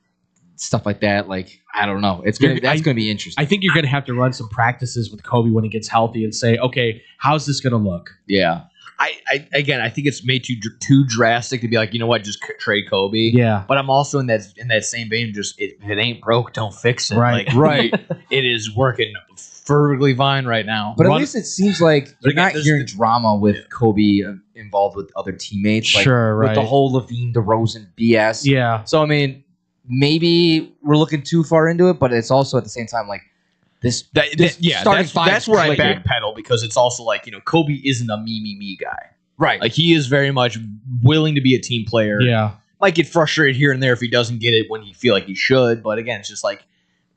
stuff like that? Like, I don't know. That's going to be interesting. I think you're going to have to run some practices with Kobe when he gets healthy and say, okay, how's this going to look? Yeah. I think it's made too drastic to be like, you know what, just trade Kobe. Yeah. But I'm also in that same vein, just if it ain't broke, don't fix it. Right. Like, Right. It is working perfectly fine right now. But at least it seems like you're not hearing drama with Kobe involved with other teammates. Like, Sure, right. With the whole Levine DeRozan BS. Yeah. So, I mean, maybe we're looking too far into it, but it's also at the same time like this. That's where I backpedal, because it's also like, you know, Kobe isn't a me guy. Right. Like, he is very much willing to be a team player. Yeah. Might get frustrated here and there if he doesn't get it when he feel like he should. But again, it's just like,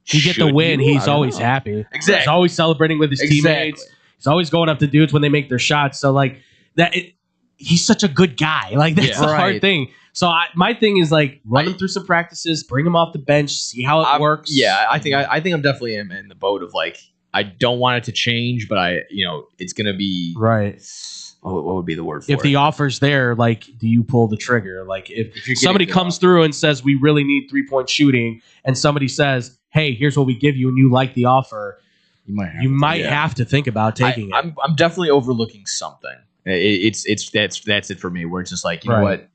you get the win, he's always happy. Exactly. He's always celebrating with his teammates. He's always going up to dudes when they make their shots. So like he's such a good guy. Like that's the hard thing. So my thing is like run him through some practices, bring him off the bench, see how it works. Yeah, I think I'm definitely in the boat of like, I don't want it to change, but it's gonna be right. What would be the word for if it? the offer's there, like, do you pull the trigger? Like, if somebody comes through and says we really need 3-point shooting, and somebody says, "Hey, here's what we give you," and you like the offer, you might have to think about taking it. I'm definitely overlooking something. That's it for me. Where it's just like, you know what,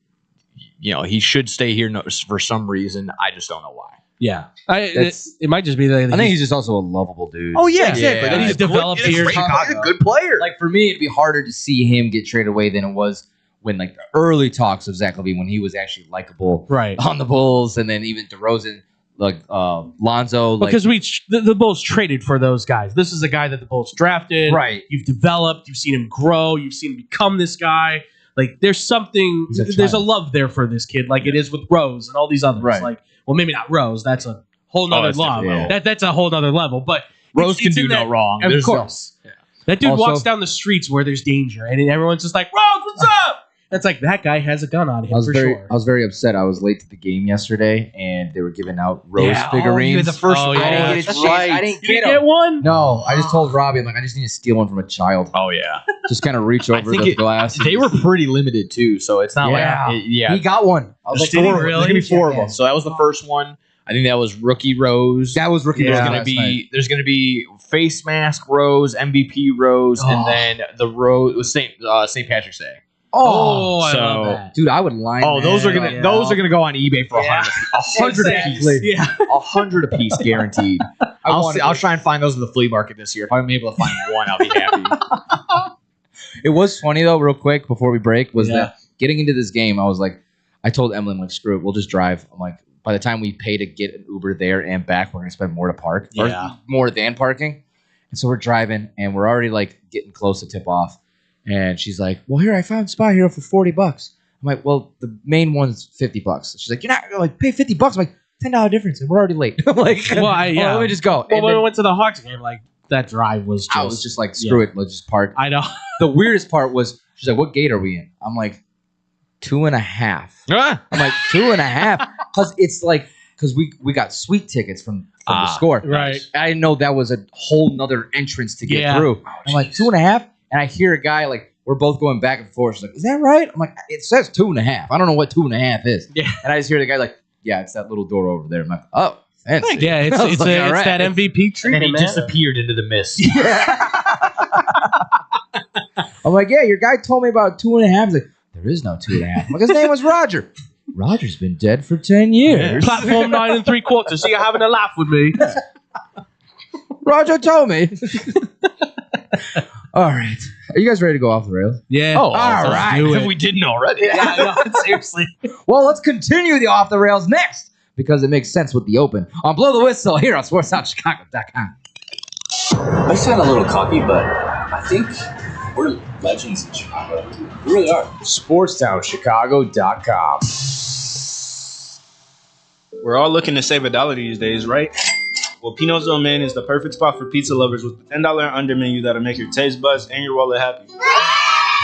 he should stay here for some reason. I just don't know why. Yeah, it might just be that I think he's just also a lovable dude. Oh yeah, exactly. That he's developed here in Chicago. He's a good player. Like for me, it'd be harder to see him get traded away than it was when like the early talks of Zach LaVine, when he was actually likable, on the Bulls, and then even DeRozan, like Lonzo. Because the Bulls traded for those guys. This is a guy that the Bulls drafted. Right. You've developed. You've seen him grow. You've seen him become this guy. Like there's something. There's a love there for this kid, like it is with Rose and all these others. Right. Like. Well, maybe not Rose. That's a whole nother level. Yeah. That's a whole nother level. But Rose can do no wrong. Of course. That dude walks down the streets where there's danger, and everyone's just like, Rose, what's up? It's like, that guy has a gun on him sure. I was very upset. I was late to the game yesterday, and they were giving out Rose figurines. You had the first I didn't get I didn't get one? No, I just told Robbie, I'm like, I just need to steal one from a child. Oh, yeah. Just kind of reach over the glass. They were pretty limited, too, so it's not like... He got one. I was like, there's going to be 4 of them. So that was the first one. I think that was Rookie Rose. That was Rookie Rose. There's going to be Face Mask Rose, MVP Rose, and then the Rose was St. Patrick's Day. Oh, I love that. Dude, I would line. Oh, those are gonna go on eBay for $100 a piece. Yeah, $100 a piece, guaranteed. I'll try and find those in the flea market this year. If I'm able to find one, I'll be happy. It was funny though, real quick before we break, was that getting into this game, I was like, I told Emily, I'm like, screw it, we'll just drive. I'm like, by the time we pay to get an Uber there and back, we're gonna spend more to park, or more than parking. And so we're driving, and we're already like getting close to tip off. And she's like, well, here, I found Spy Hero for $40. I'm like, well, the main one's $50. She's like, you're not gonna like pay $50. I'm like, $10 difference, and we're already late. I'm like, well, let me just go. Well, when we went to the Hawks game, like that drive was just, I was just like, screw it, let's just park. I know. The weirdest part was she's like, what gate are we in? I'm like, 2.5. I'm like, 2.5, because it's like, because we got sweet tickets from the Score. Right. I didn't know that was a whole nother entrance to get through. I'm like, 2.5. And I hear a guy, like, we're both going back and forth. She's like, is that right? I'm like, it says 2.5. I don't know what 2.5 is. Yeah. And I just hear the guy like, yeah, it's that little door over there. I'm like, oh, fancy. Yeah, it's like, that MVP treatment, and he disappeared into the mist. I'm like, yeah, your guy told me about 2.5. He's like, there is no 2.5. I'm like, his name was Roger. Roger's been dead for 10 years. Platform 9 3/4. So you're having a laugh with me. Roger told me. All right. Are you guys ready to go off the rails? Yeah. Oh, all right. If we didn't already. Yeah, no, seriously. Well, let's continue the off the rails next, because it makes sense with the open on Blow the Whistle here on SportsOutChicago.com. I sound a little cocky, but I think we're legends in Chicago. We really are. SportsTownChicago.com. We're all looking to save $1 these days, right? Well, Pino's Old Man is the perfect spot for pizza lovers with the $10 and under menu that'll make your taste buds and your wallet happy.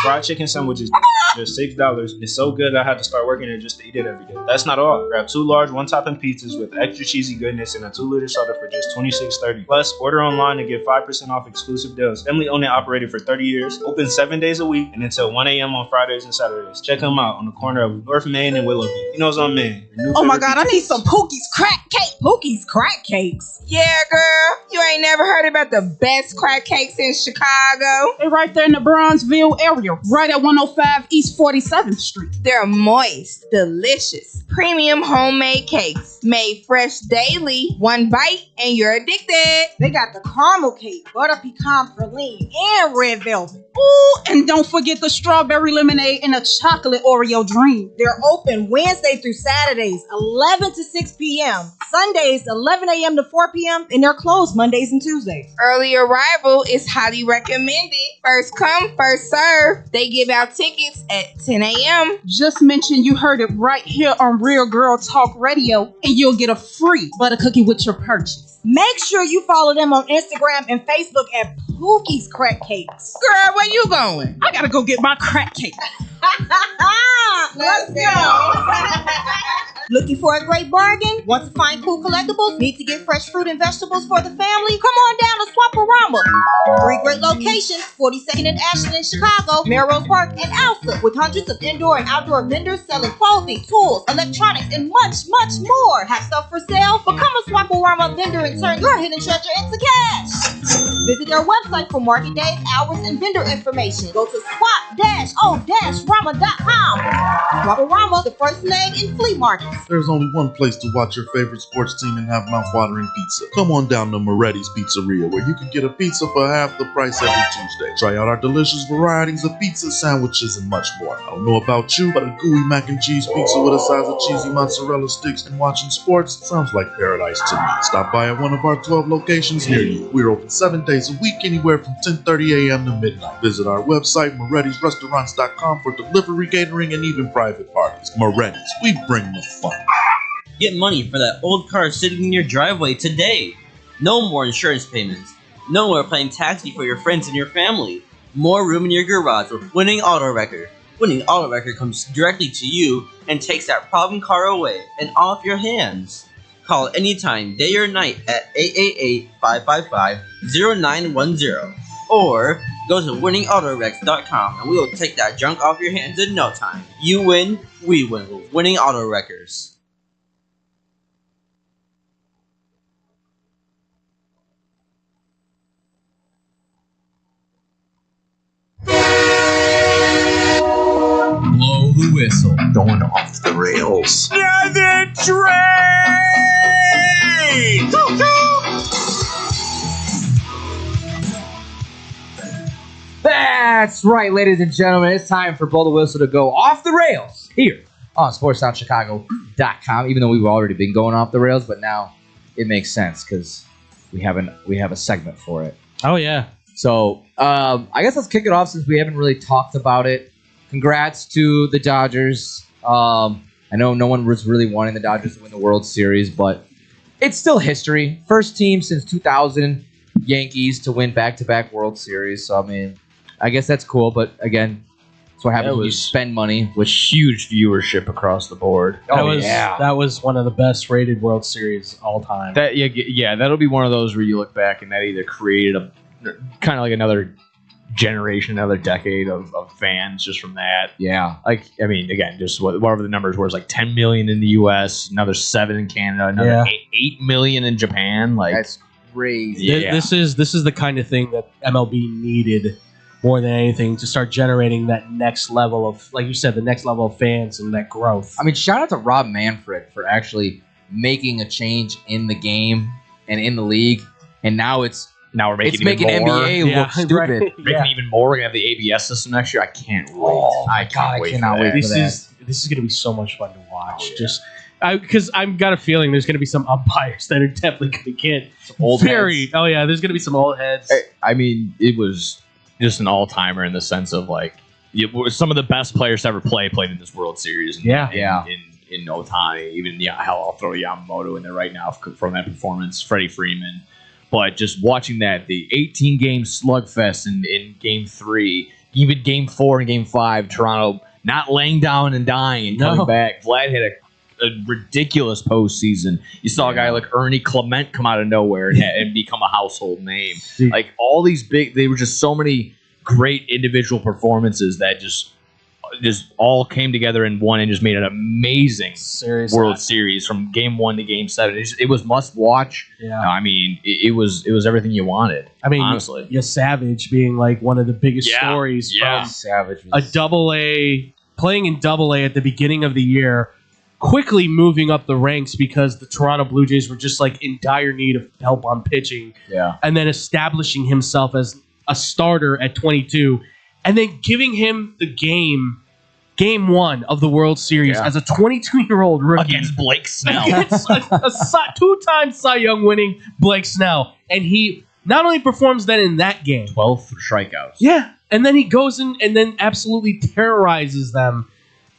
Fried chicken sandwiches, just $6. It's so good I had to start working it just to eat it every day. That's not all. Grab 2 large one-topping pizzas with extra cheesy goodness and a 2-liter soda for just $26.30. Plus, order online and get 5% off exclusive deals. Family owned and operated for 30 years, open 7 days a week, and until 1 a.m. on Fridays and Saturdays. Check them out on the corner of North Main and Willoughby. Pino's on Main. Oh my God, I need some Pookie's crack cake. Pookie's crack cakes. Yeah, girl. You ain't never heard about the best crack cakes in Chicago? They're right there in the Bronzeville area, right at 105 East 47th Street. They're moist, delicious, premium homemade cakes made fresh daily. One bite and you're addicted. They got the caramel cake, butter pecan praline, and red velvet. Ooh, and don't forget the strawberry lemonade and a chocolate Oreo dream. They're open Wednesday through Saturdays, 11 to 6 p.m. Sundays, 11 a.m. to 4 p.m. And they're closed Mondays and Tuesdays. Early arrival is highly recommended. First come, first serve. They give out tickets at 10 a.m. Just mention you heard it right here on Real Girl Talk Radio, and you'll get a free butter cookie with your purchase. Make sure you follow them on Instagram and Facebook at Pookie's Crack Cakes. Girl, where you going? I gotta go get my crack cake. Let's go. Looking for a great bargain? Want to find cool collectibles? Need to get fresh fruit and vegetables for the family? Come on down to Swaparama. 3 great locations, 42nd and Ashland in Chicago, Melrose Park, and Alpha, with hundreds of indoor and outdoor vendors selling clothing, tools, electronics, and much, much more. Have stuff for sale? Become a Swaparama vendor and turn your hidden treasure into cash. Visit their website for market days, hours, and vendor information. Go to swap-o-rama.com. Swaparama, the first name in flea markets. There's only one place to watch your favorite sports team and have mouth-watering pizza. Come on down to Moretti's Pizzeria, where you can get a pizza for half the price every Tuesday. Try out our delicious varieties of pizza, sandwiches, and much more. I don't know about you, but a gooey mac and cheese pizza with a size of cheesy mozzarella sticks and watching sports sounds like paradise to me. Stop by at one of our 12 locations near you. We're open 7 days a week, anywhere from 10:30 a.m. to midnight. Visit our website, Moretti'sRestaurants.com, for delivery, catering, and even private parties. Moretti's, we bring the fun. Get money for that old car sitting in your driveway today. No more insurance payments. No more playing taxi for your friends and your family. More room in your garage with Winning Auto Wrecker. Winning Auto Wrecker comes directly to you and takes that problem car away and off your hands. Call anytime, day or night at 888-555-0910. Or go to winningautorex.com and we will take that junk off your hands in no time. You win, we win with Winning Auto Wreckers. Blow the whistle. Going off the rails. Another train! That's right, ladies and gentlemen. It's time for Blow the Whistle to go off the rails here on SportsTownChicago.com. Even though we've already been going off the rails, but now it makes sense because we have a segment for it. Oh yeah. So I guess let's kick it off since we haven't really talked about it. Congrats to the Dodgers. I know no one was really wanting the Dodgers to win the World Series, but it's still history. First team since 2000 Yankees to win back-to-back World Series. So I mean, I guess that's cool, but again, that's what happens when you spend money. With huge viewership across the board. That was one of the best rated World Series all time. That'll be one of those where you look back and that either created a kind of like another generation, another decade of fans just from that. Yeah. Like, I mean, again, just whatever the numbers were, it's like 10 million in the U.S., another 7 in Canada, another 8 million in Japan. Like, that's crazy. Yeah. This is the kind of thing that MLB needed more than anything to start generating that next level of, like you said, the next level of fans and that growth. I mean, shout out to Rob Manfred for actually making a change in the game and in the league, and now we're making NBA look stupid. Right. Making even more. We're gonna have the ABS system next year. I can't wait. Oh my God, I cannot wait for that. This is gonna be so much fun to watch. Because I've got a feeling there's going to be some umpires that are definitely going to get some old heads. Oh yeah, there's going to be some old heads. I mean, it was just an all-timer in the sense of like some of the best players to ever played in this World Series. In Ohtani, even hell, I'll throw Yamamoto in there right now from that performance. Freddie Freeman, but just watching that the 18-game slugfest in Game 3. even Game 4 and Game 5, Toronto not laying down and dying and coming back. Vlad had a ridiculous postseason. You saw a guy like Ernie Clement come out of nowhere and become a household name. Like all these they were just so many great individual performances that just all came together in one and just made an amazing World Series from Game 1 to Game 7. It was must watch. Yeah. I mean, it was everything you wanted. I mean, honestly, Savage being like one of the biggest stories from Savage a AA, playing in AA at the beginning of the year, quickly moving up the ranks because the Toronto Blue Jays were just like in dire need of help on pitching. Yeah. And then establishing himself as a starter at 22 and then giving him the game 1 of the World Series as a 22-year-old rookie. Against Blake Snell. Against a two-time Cy Young winning Blake Snell. And he not only performs then in that game. 12 strikeouts. Yeah. And then he goes in and then absolutely terrorizes them.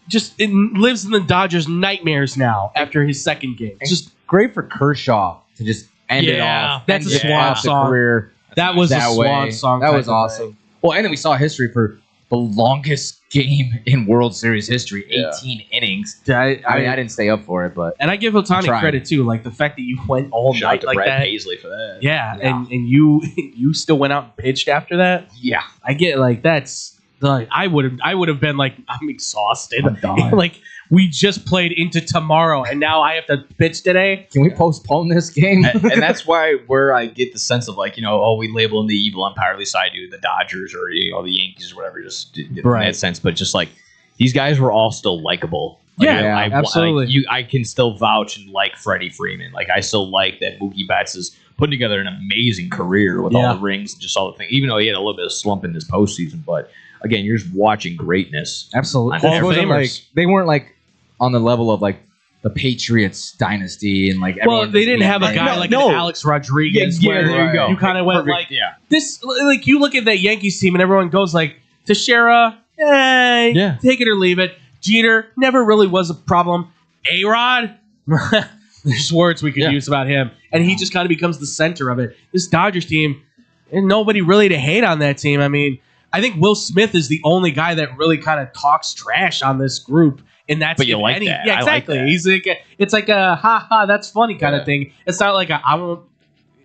Just lives in the Dodgers' nightmares now after his second game. It's just great for Kershaw to just end it off. That's a swan song. Career that was a swan song. That was awesome. Well, and then we saw history for the longest game in World Series history, 18 innings. I mean, I didn't stay up for it, but and I give Ohtani credit too, like the fact that you went all Shout out night to like Brad that. Paisley for that. Yeah, and you still went out and pitched after that. Yeah, I get like that's like I would have been like I'm exhausted. I'm done. Like we just played into tomorrow, and now I have to pitch today. Can we postpone this game? and that's where I get the sense of like, we label them the evil empire side to the Dodgers or the Yankees or whatever, just in that sense. But just like these guys were all still likable. Like, absolutely. I can still vouch and like Freddie Freeman. Like I still like that Mookie Betts is putting together an amazing career with all the rings and just all the things. Even though he had a little bit of slump in this postseason, but again, you're just watching greatness. Absolutely. They weren't like on the level of like the Patriots dynasty and like. Well, they didn't have a guy like an Alex Rodriguez. Yeah, there you go. You kind of went Perfect, like this. Like you look at that Yankees team and everyone goes like Teixeira, take it or leave it. Jeter never really was a problem. A-Rod, there's words we could use about him, and he just kind of becomes the center of it. This Dodgers team, and nobody really to hate on that team. I mean, I think Will Smith is the only guy that really kind of talks trash on this group. And that's but you like that. Yeah, exactly. I like that. He's like it's like a ha ha, that's funny kind of thing. It's not like I won't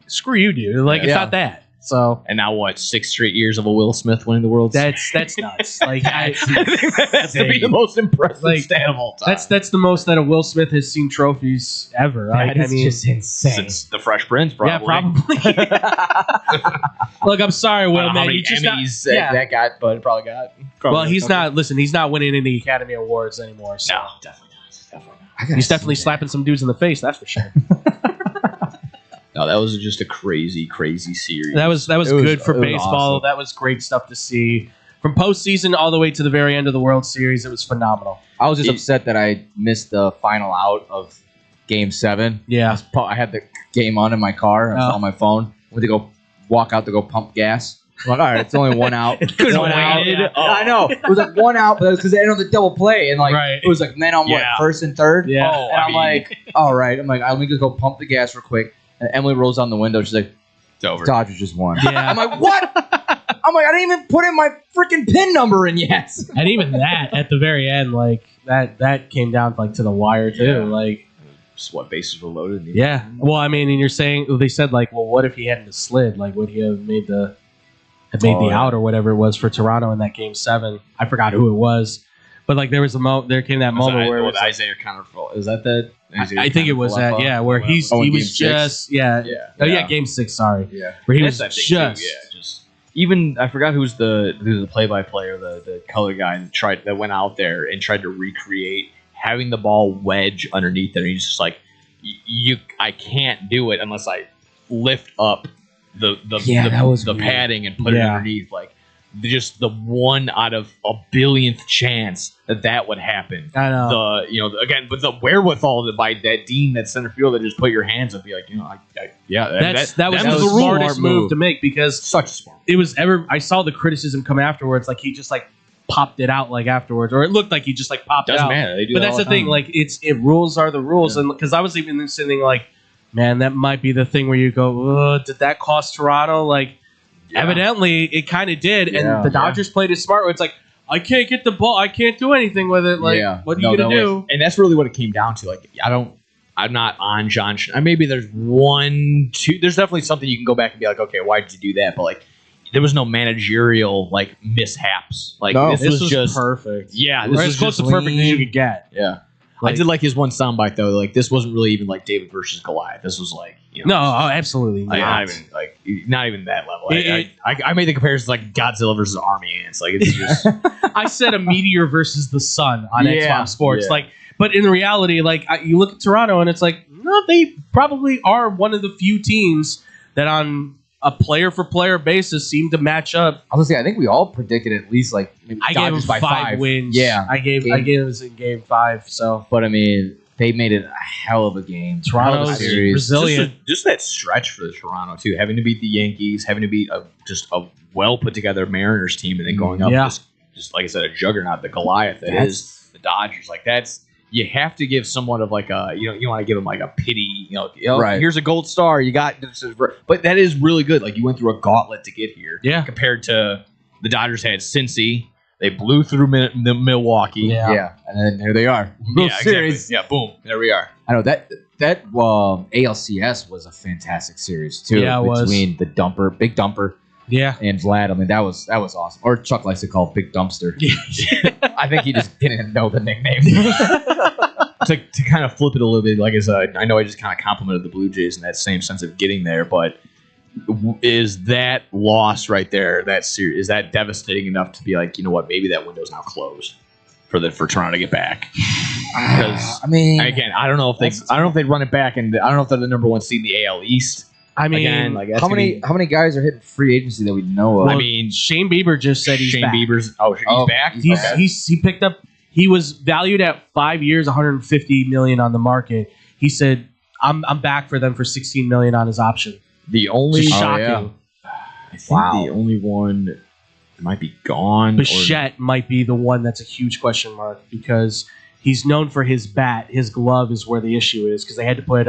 screw you, dude. Like it's not that. So and now 6 straight years of a Will Smith winning the World Series? That's nuts. Like I think that's to be the most impressive stat of all time. That's the most that a Will Smith has seen trophies ever. That is just insane. Since the Fresh Prince, probably. Yeah, probably. Look, I'm sorry, Will, man. You just Emmys that got, but probably got. Well, he's not. Listen, he's not winning any Academy Awards anymore. So. No, definitely not. He's definitely slapping some dudes in the face. That's for sure. No, that was just a crazy, crazy series. That was good for baseball. Awesome. That was great stuff to see. From postseason all the way to the very end of the World Series, it was phenomenal. I was just upset that I missed the final out of Game 7. Yeah. I had the game on in my car. I was on my phone. Went to go walk out to go pump gas. I'm like, all right, it's only one out. One out. I know. It was like one out, but it was because they ended the double play. And like it was like men on first and third. Yeah. And I'm like, all right. I'm like, let me just go pump the gas real quick. And Emily rolls on the window. She's like, it's over. Dodgers just won. Yeah. I'm like, what? I'm like, I didn't even put in my freaking PIN number in yet. And even that, at the very end, like, that came down like to the wire, too. Yeah. Like, just what bases were loaded. Yeah. Well, I mean, and you're saying, they said, like, well, what if he hadn't slid? Like, would he have made the out or whatever it was for Toronto in that Game 7? I forgot who it was. But, like, there was there came that moment where it was Isaiah Counterfall. Is that the... I think it was that, where he was just, Game 6, sorry. Yeah. Where he was just... Even, I forgot who's the play-by-play or the color guy that went out there and tried to recreate having the ball wedge underneath there. He's just like, I can't do it unless I lift up the padding and put it underneath. Like, just the 1 out of a billionth chance that would happen. I know. Again, but the wherewithal by that Dean, that center fielder, just put your hands up, be like, that was the smartest move to make because such a smart. It was I saw the criticism come afterwards, like he just like popped it out like afterwards, or it looked like he just like popped it out. Doesn't matter. They do but that that's all the thing. time. Like rules are the rules, and because I was even sitting like, man, that might be the thing where you go, did that cost Toronto? Like, Evidently, it kind of did, and Yeah. the Dodgers played it smart. Where it's like, I can't get the ball, I can't do anything with it. Like, what are you gonna do? And that's really what it came down to. Like, I'm not on John. Maybe there's one, two. There's definitely something you can go back and be like, okay, why did you do that? But like, there was no managerial like mishaps. Like this was just perfect. Yeah, This was close to perfect as you could get. Yeah. Like- I did like his one soundbite though. Like this wasn't really even like David versus Goliath. This was like No, absolutely like, not. not even that level. It- I made the comparison like Godzilla versus Army Ants. Like it's just I said a meteor versus the sun on Yeah, Xbox Sports. yeah. Like, but in reality, like you look at Toronto and it's like, no, they probably are one of the few teams that on a player for player basis seem to match up. I was gonna say, I think we all predicted at least like maybe I gave them Dodgers by 5 wins. Yeah, I gave us in game 5. So, but I mean, they made it a hell of a game. Toronto's Hell of a series. resilient. just that stretch for the Toronto too, having to beat the Yankees, having to beat just a well put together Mariners team, and then going up Yeah. just like I said, a juggernaut, the Goliath that is the Dodgers. Like that's. You have to give somewhat of like a, you want to give them like a pity, Right. Here's a gold star. You got this but that is really good. Like you went through a gauntlet to get here. Yeah. Compared to the Dodgers had Cincy, they blew through the Milwaukee. Yeah, and then here they are. Yeah, World Series. exactly. Yeah, boom, there we are. I know that ALCS was a fantastic series too. Yeah, it was. Between the Big Dumper, Yeah. and Vlad. I mean, that was awesome. Or Chuck likes to call it Big Dumpster. I think he just didn't know the nickname. to kind of flip it a little bit, like I know I just kind of complimented the Blue Jays in that same sense of getting there, but is that loss right there, that series, is that devastating enough to be like, you know what, maybe that window's now closed for Toronto to get back? Because I mean, again, I don't know if they'd run it back, and I don't know if they're the number one seed in the AL East. I mean, Again, like that's how gonna many guys are hitting free agency that we know of? I mean, Shane Bieber just said he's Shane back. Bieber's back. He picked up. He was valued at 5 years, $150 million on the market. He said, "I'm back for them for $16 million on his option." The only Just shocking. I think the only one might be gone. Bichette might be the one that's a huge question mark because he's known for his bat. His glove is where the issue is because they had to put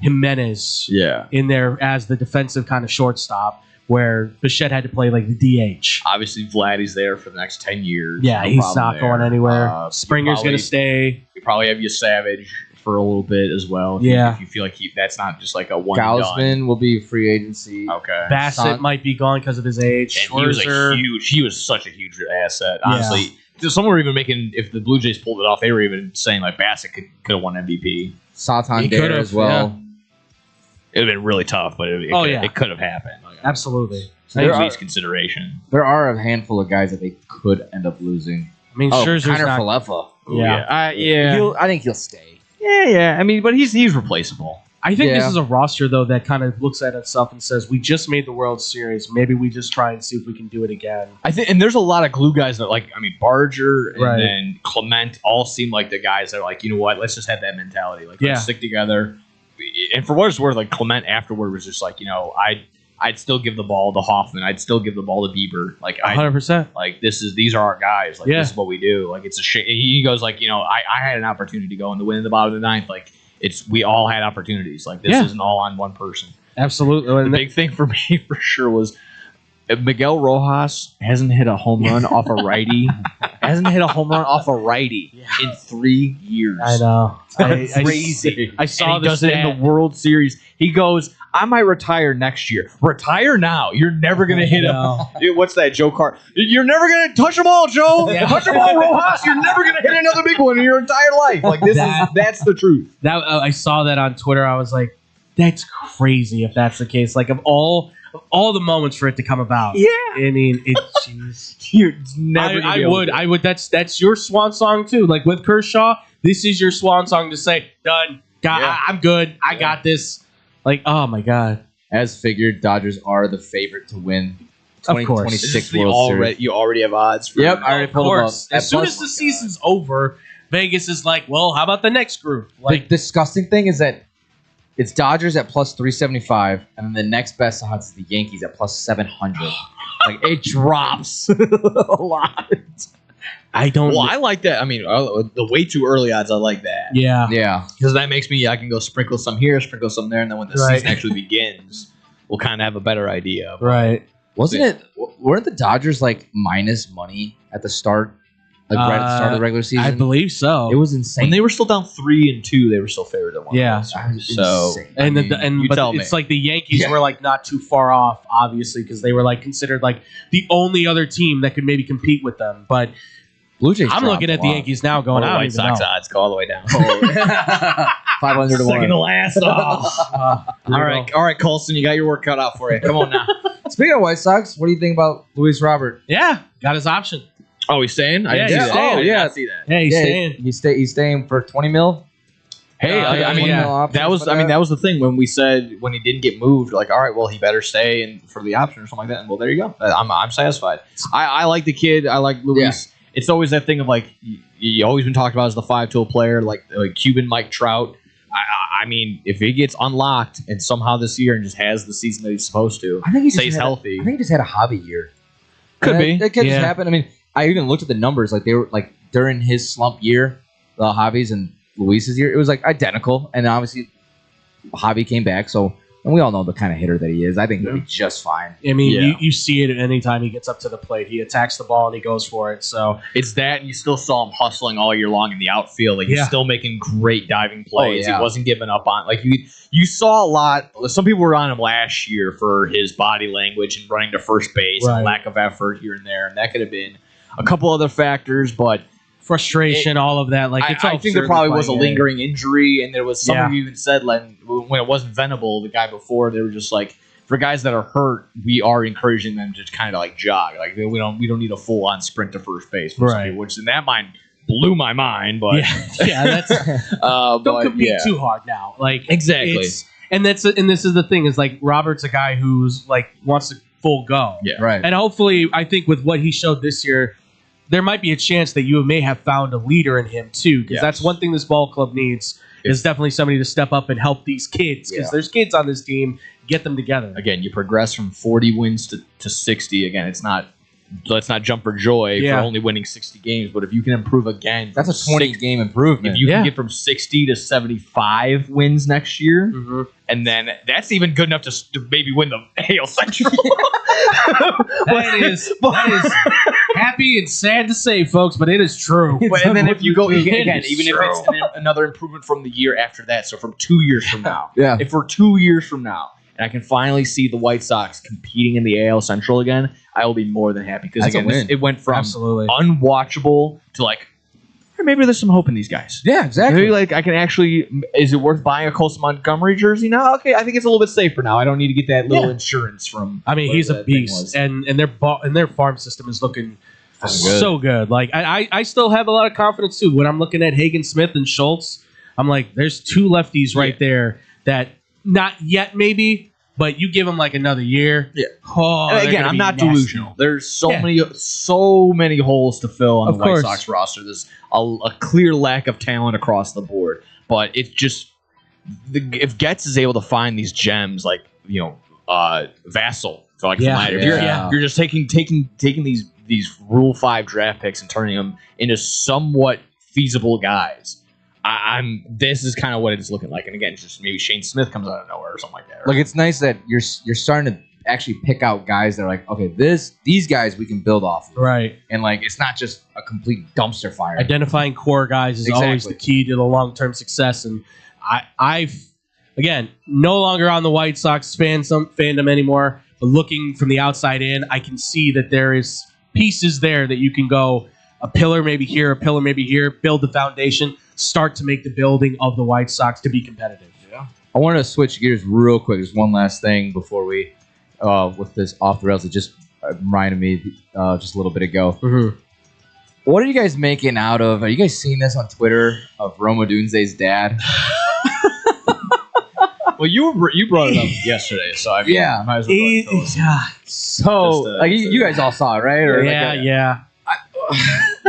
Jimenez in there as the defensive kind of shortstop, where Bichette had to play like the DH. Obviously, Vladdy's there for the next 10 years. Yeah, No he's problem not there. going anywhere. Springer's going to stay. You probably have your Savage for a little bit as well. Yeah. If you feel like that's not just like a one and done. Gausman will be free agency. Okay. Bassett might be gone because of his age. And Scherzer. he was such a huge asset. Honestly, someone were even making, if the Blue Jays pulled it off, they were even saying like Bassett could have won MVP. Santander as well. Yeah. It would have been really tough, but it could have happened. Like, Absolutely. so at least consideration. There are a handful of guys that they could end up losing. I mean, Scherzer's Kiner not- Falefa. Yeah. I think he'll stay. Yeah. I mean, but he's replaceable. I think this Yeah. is a roster, though, that kind of looks at itself and says, we just made the World Series. Maybe we just try and see if we can do it again. I think, and there's a lot of glue guys that Barger and Right. then Clement all seem like the guys that are like, you know what, let's just have that mentality. Like, let's stick together. And for what it's worth, like Clement afterward was just like, I'd still give the ball to Hoffman. I'd still give the ball to Bieber. Like 100%. Like these are our guys. Like this is what we do. Like it's a shame. He goes like, I had an opportunity to go in the win in the bottom of the ninth. Like we all had opportunities. Like this isn't all on one person. Absolutely. The big thing for me for sure was Miguel Rojas hasn't hit a home run off a righty. Hasn't hit a home run off a righty in 3 years. I know. Crazy. I saw and he this does it in the World Series. He goes, I might retire next year. Retire now. You're never gonna hit Dude, what's that, Joe Carter? You're never gonna touch them all, Joe. Touch them all, Rojas. You're never gonna hit another big one in your entire life. Like that's the truth. That I saw that on Twitter. I was like, that's crazy if that's the case. Like of all the moments for it to come about. Yeah. I mean, jeez. You're never. I would. That's your swan song too. Like with Kershaw, this is your swan song to say, done. I'm good. I got this. Like, oh my god. As figured, Dodgers are the favorite to win Of course. 2026 World Series. You already have odds. For Yep, I already Of pulled them up. course. As soon as the season's over, Vegas is like, well, how about the next group? The disgusting thing is that it's Dodgers at plus 375, and then the next best odds is the Yankees at plus 700. Like, it drops a lot. I don't. Well, I like that. I mean, the way too early odds, I like that. Yeah. Yeah. Because that makes me, I can go sprinkle some here, sprinkle some there, and then when the season actually begins, we'll kind of have a better idea. Right. Wasn't it? Weren't the Dodgers like minus money at the start? Like right at the start of the regular season? I believe so. It was insane. When they were still down 3-2, they were still favored at one. Yeah. So And you but tell me. it's like the Yankees were like not too far off, obviously, because they were like considered like the only other team that could maybe compete with them. But Blue Jays. I'm looking at the Yankees now, going, I don't White even Sox know. odds go all the way down. 500 to 1. Second to last. All right, Colson, you got your work cut out for you. Come on now. Speaking of White Sox, what do you think about Luis Robert? Yeah, got his option. Oh, he's staying? I Yeah, didn't see he's that. staying. Oh, Yeah. yeah, I see that. Yeah, he's staying. He's staying for 20 mil. Hey, I mean, that was the thing when we said when he didn't get moved, like, all right, well, he better stay and for the option or something like that. And well, there you go. I'm satisfied. I like the kid. I like Luis. Yeah. It's always that thing of like you always been talked about as the 5-tool player, like Cuban Mike Trout. I mean, if he gets unlocked and somehow this year and just has the season that he's supposed to, I think he stays healthy. I think he just had a hobby year. Could be. That could just happen. I mean, I even looked at the numbers. Like they were like during his slump year, the Javi's and Luis's year, it was like identical. And obviously, Javi came back. So, and we all know the kind of hitter that he is. I think he'll be just fine. I mean, you see it anytime he gets up to the plate. He attacks the ball and he goes for it. So it's that, and you still saw him hustling all year long in the outfield. Like he's still making great diving plays. Oh, yeah. He wasn't giving up on. Like you saw a lot. Some people were on him last year for his body language and running to first base and lack of effort here and there, and that could have been a couple other factors, but. Frustration, all of that. Like I think there probably was a lingering injury, and there was some of you even said when it wasn't Venable, the guy before, they were just like, for guys that are hurt, we are encouraging them to kind of like jog. Like we don't need a full on sprint to first base, for some people, which in that mind blew my mind. But that's don't compete too hard now. Like exactly, and this is the thing is like Robert's a guy who's like wants to full go, right. And hopefully, I think with what he showed this year, there might be a chance that you may have found a leader in him too, because that's one thing this ball club needs is definitely somebody to step up and help these kids, because there's kids on this team, get them together. Again, you progress from 40 wins to 60. Again, let's not jump for joy for only winning 60 games, but if you can improve again, that's a 20-game improvement. If you can get from 60 to 75 wins next year, and then that's even good enough to maybe win the AL Central. That is happy and sad to say, folks, but it is true. And then if you go again, even if it's another improvement from the year after that, so from 2 years from now, if we're 2 years from now, and I can finally see the White Sox competing in the AL Central again, I will be more than happy, because again, it went from unwatchable to like, maybe there's some hope in these guys. Yeah, exactly. Maybe like I can actually. Is it worth buying a Colson Montgomery jersey now? Okay, I think it's a little bit safer now. I don't need to get that little insurance from. I mean, he's a beast, and their farm system is looking so good. Like I still have a lot of confidence too when I'm looking at Hagen Smith and Schultz. I'm like, there's two lefties right there that not yet maybe, but you give them like another year. Yeah. Oh, and again, I'm not delusional. There's so many holes to fill on the White Sox roster. There's a clear lack of talent across the board, but it's just if Getz is able to find these gems like Vassell, so like you're just taking these Rule 5 draft picks and turning them into somewhat feasible guys. This is kind of what it's looking like, and again, just maybe Shane Smith comes out of nowhere or something like that. Like it's nice that you're starting to actually pick out guys that are like, okay, these guys we can build off of. Right. And like it's not just a complete dumpster fire. Identifying core guys is always the key to the long-term success, and I've again no longer on the White Sox fandom anymore, but looking from the outside in, I can see that there is pieces there that you can go a pillar maybe here, a pillar maybe here, build the foundation, start to make the building of the White Sox to be competitive. Yeah. I wanted to switch gears real quick. There's one last thing before we, with this off the rails, it just reminded me just a little bit ago. Mm-hmm. What are you guys making out of? Are you guys seeing this on Twitter of Rome Odunze's dad? Well, you brought it up yesterday, so I might as well. So like you guys all saw it, right? Or yeah.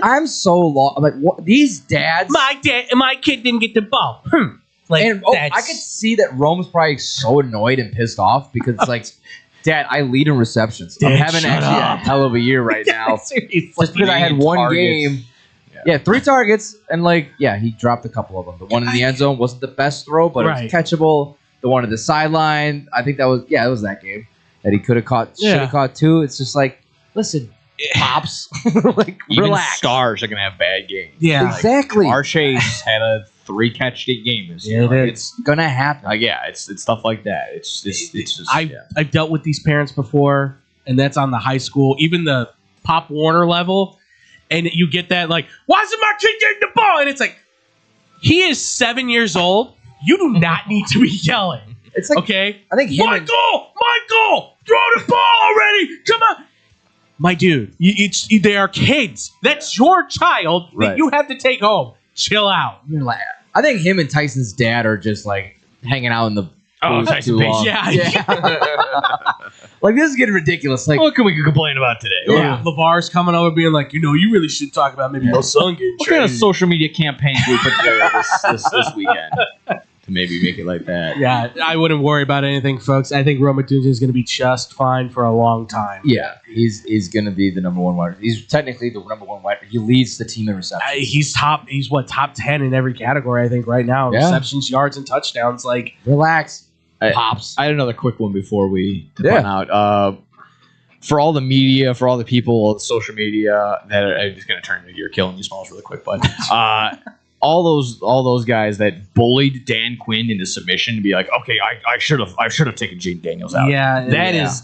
I'm so lost. I'm like, what? These dads. My kid didn't get the ball. Like, and I could see that Rome's probably so annoyed and pissed off because it's like, Dad, I lead in receptions. I'm having actually a hell of a year right now. Just because I had one game. Yeah, 3 targets, and he dropped a couple of them. The one in the end zone wasn't the best throw, but it was catchable. The one at the sideline, I think that was it was that game. that he could have caught, should have caught 2. It's just like, listen, Pops, like Even relax. stars are gonna have bad games. Yeah, exactly. Jamar Chase had a 3-catch game this year. Yeah, Like, it's gonna happen. It's stuff like that. It's just I've dealt with these parents before, and that's on the high school, even the Pop Warner level, and you get that like, why isn't my kid getting the ball? And it's like, he is 7 years old. You do not need to be yelling. It's like, okay, I think him and- Michael, throw the ball already. Come on. My dude, they are kids. That's your child that Right. you have to take home. Chill out. I think him and Tyson's dad are just like hanging out in the booth Tyson too long. Yeah. Like, this is getting ridiculous. Like, what can we complain about today? Yeah. LeVar's coming over being like, you really should talk about maybe your son getting What kind of traded. social media campaign can we put together this weekend to maybe make it like that? Yeah, I wouldn't worry about anything, folks. I think Roma Tunja is going to be just fine for a long time. yeah, he's gonna be the number 1 wide. He's technically the number 1 wide. He leads the team in receptions. He's top 10 in every category, I think, right now. Yeah. Receptions, yards, and touchdowns. Like, relax, Pops. I had another quick one before we Yeah. run out. For all the media, for all the people on social media that I'm just going to turn to your killing you smalls really quick, but all those guys that bullied Dan Quinn into submission to be like, okay, I should have taken Jaden Daniels out. Yeah, that is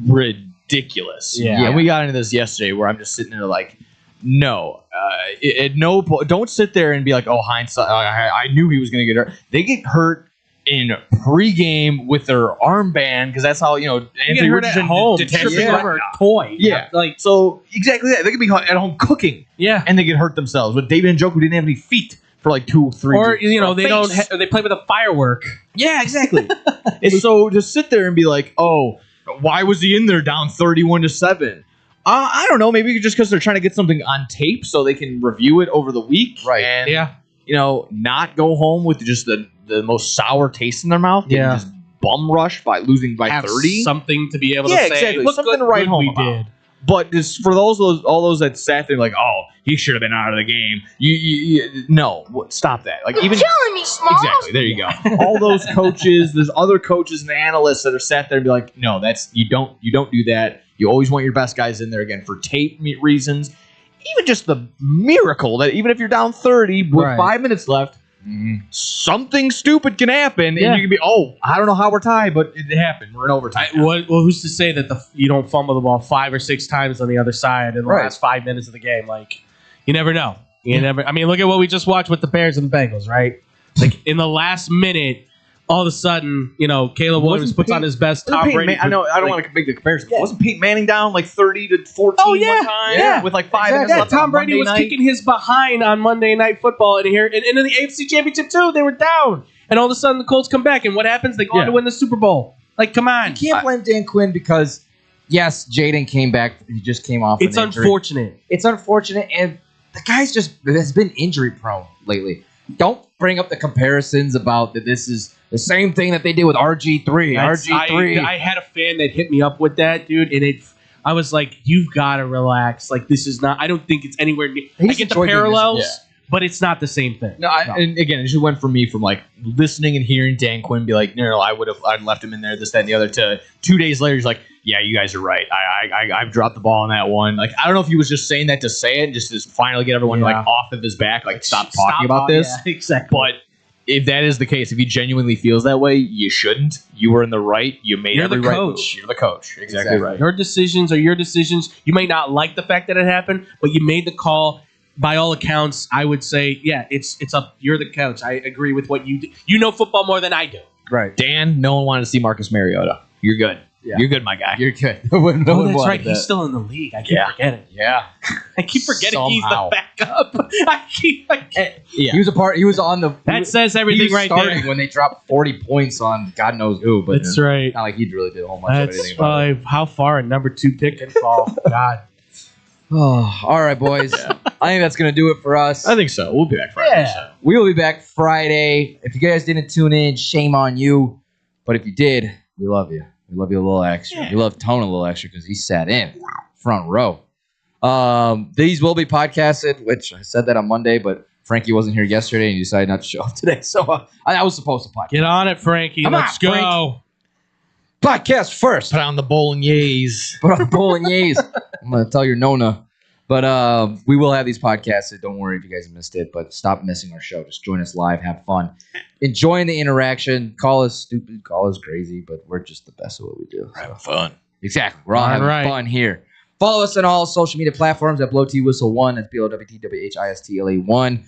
ridiculous. Yeah. And we got into this yesterday where I'm just sitting there like, no, don't sit there and be like, oh, hindsight, I knew he was going to get hurt. They get hurt in pregame with their armband because that's how Anthony hurt at Richardson home, detects tripping it. over a toy. Yeah, like so exactly that. They could be at home cooking, yeah, and they get hurt themselves. But David Njoku didn't have any feet for like 2 3 or weeks. they Face. don't. They play with a firework. Yeah, exactly. And so to sit there and be like, oh, why was he in there down 31-7? I don't know. Maybe just because they're trying to get something on tape so they can review it over the week, Right. And Yeah. not go home with just the most sour taste in their mouth. They Yeah. just bum rush by losing by Have 30. Something to be able to Yeah, say. exactly. Look Something good, to write good home we about. did. But just for all those that sat there like, oh, he should have been out of the game. Stop that. Like, even killing me, Smalls. exactly. There you go. All those coaches, there's other coaches and analysts that are sat there and be like, no, you don't do that. You always want your best guys in there again for tape reasons. Even just the miracle that even if you're down 30 with Right. 5 minutes left, something stupid can happen, Yeah. and you can be, oh, I don't know how we're tied, but it happened. We're in overtime. Well, who's to say that you don't fumble the ball 5 or 6 times on the other side in the Right. last 5 minutes of the game? Like, you never know. You never. I mean, look at what we just watched with the Bears and the Bengals, right? Like in the last minute, all of a sudden, Caleb Williams puts on his best Tom Brady. I know. I don't want to make the comparison. But wasn't Peyton Manning down like 30-14 one time? With like 5 minutes left. Tom on Brady Monday was night? kicking his behind on Monday Night Football, and in the AFC Championship too, they were down, and all of a sudden the Colts come back, and what happens? They go on to win the Super Bowl. Like, come on, You can't blame Dan Quinn because, yes, Jaden came back. He just came off. it's an injury. unfortunate. It's unfortunate, and the guy's just has been injury prone lately. Don't bring up the comparisons about that. This is the same thing that they did with RG3. I had a fan that hit me up with that, dude, and I was like, you've got to relax. Like, this is not. I don't think it's anywhere near. I He's get the enjoyed doing this, parallels, yeah. but it's not the same thing. No, and again, it just went from me from like listening and hearing Dan Quinn be like, no, I'd left him in there, this, that, and the other. To 2 days later, he's like, yeah, you guys are right. I've dropped the ball on that one. Like, I don't know if he was just saying that to say it, just to finally get everyone like off of his back, like stop talking about this. Yeah, exactly. But if that is the case, if he genuinely feels that way, you shouldn't. You were in the right. You made You're every the right coach. move. You're the coach. Exactly right. Your decisions are your decisions. You may not like the fact that it happened, but you made the call. By all accounts, I would say, yeah, it's up. You're the coach. I agree with what you do. You know football more than I do. Right. Dan, no one wanted to see Marcus Mariota. You're good. Yeah. You're good, my guy. You're good. Oh, that's right. He's still in the league. I keep forgetting. Yeah. I keep forgetting Somehow. he's the backup. I keep. Yeah. He was a part. He was on the. That says he everything was right starting there. when they dropped 40 points on God knows who. But That's right. Not like he really did a whole bunch of That's anything about it. how far a number 2 pick can fall. God. Oh, all right, boys. I think that's gonna do it for us. I think so. We'll be back Friday. Yeah. We will be back Friday. If you guys didn't tune in, shame on you. But if you did, we love you. We love you a little extra. We love Tone a little extra because he sat in front row. These will be podcasted, which I said that on Monday, but Frankie wasn't here yesterday and he decided not to show up today. So I was supposed to podcast. Get on it, Frankie. Come Let's on, go. podcast first. Put on the bolognese. Put on the bolognese. I'm going to tell your Nona. But we will have these podcasts, so don't worry if you guys missed it. But stop missing our show. Just join us live. Have fun. Enjoying the interaction. Call us stupid. Call us crazy. But we're just the best at what we do. We're having fun. Exactly. We're all having fun here. Follow us on all social media platforms at Blow T Whistle 1. That's BLOWTWHISTLA1.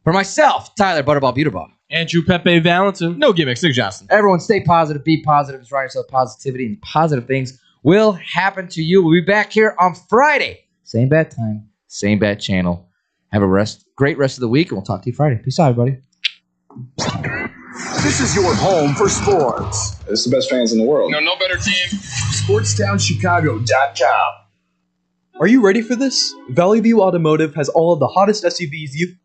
For myself, Tyler Butterball Buterball. Andrew Pepe Valentin. No gimmicks, Nick Johnson. Everyone stay positive, be positive, surround yourself with positivity, and positive things will happen to you. We'll be back here on Friday. Same bad time, same bad channel. Have a great rest of the week, and we'll talk to you Friday. Peace out, everybody. This is your home for sports. It's the best fans in the world. No better team. SportsTownChicago.com. Are you ready for this? Valley View Automotive has all of the hottest SUVs you've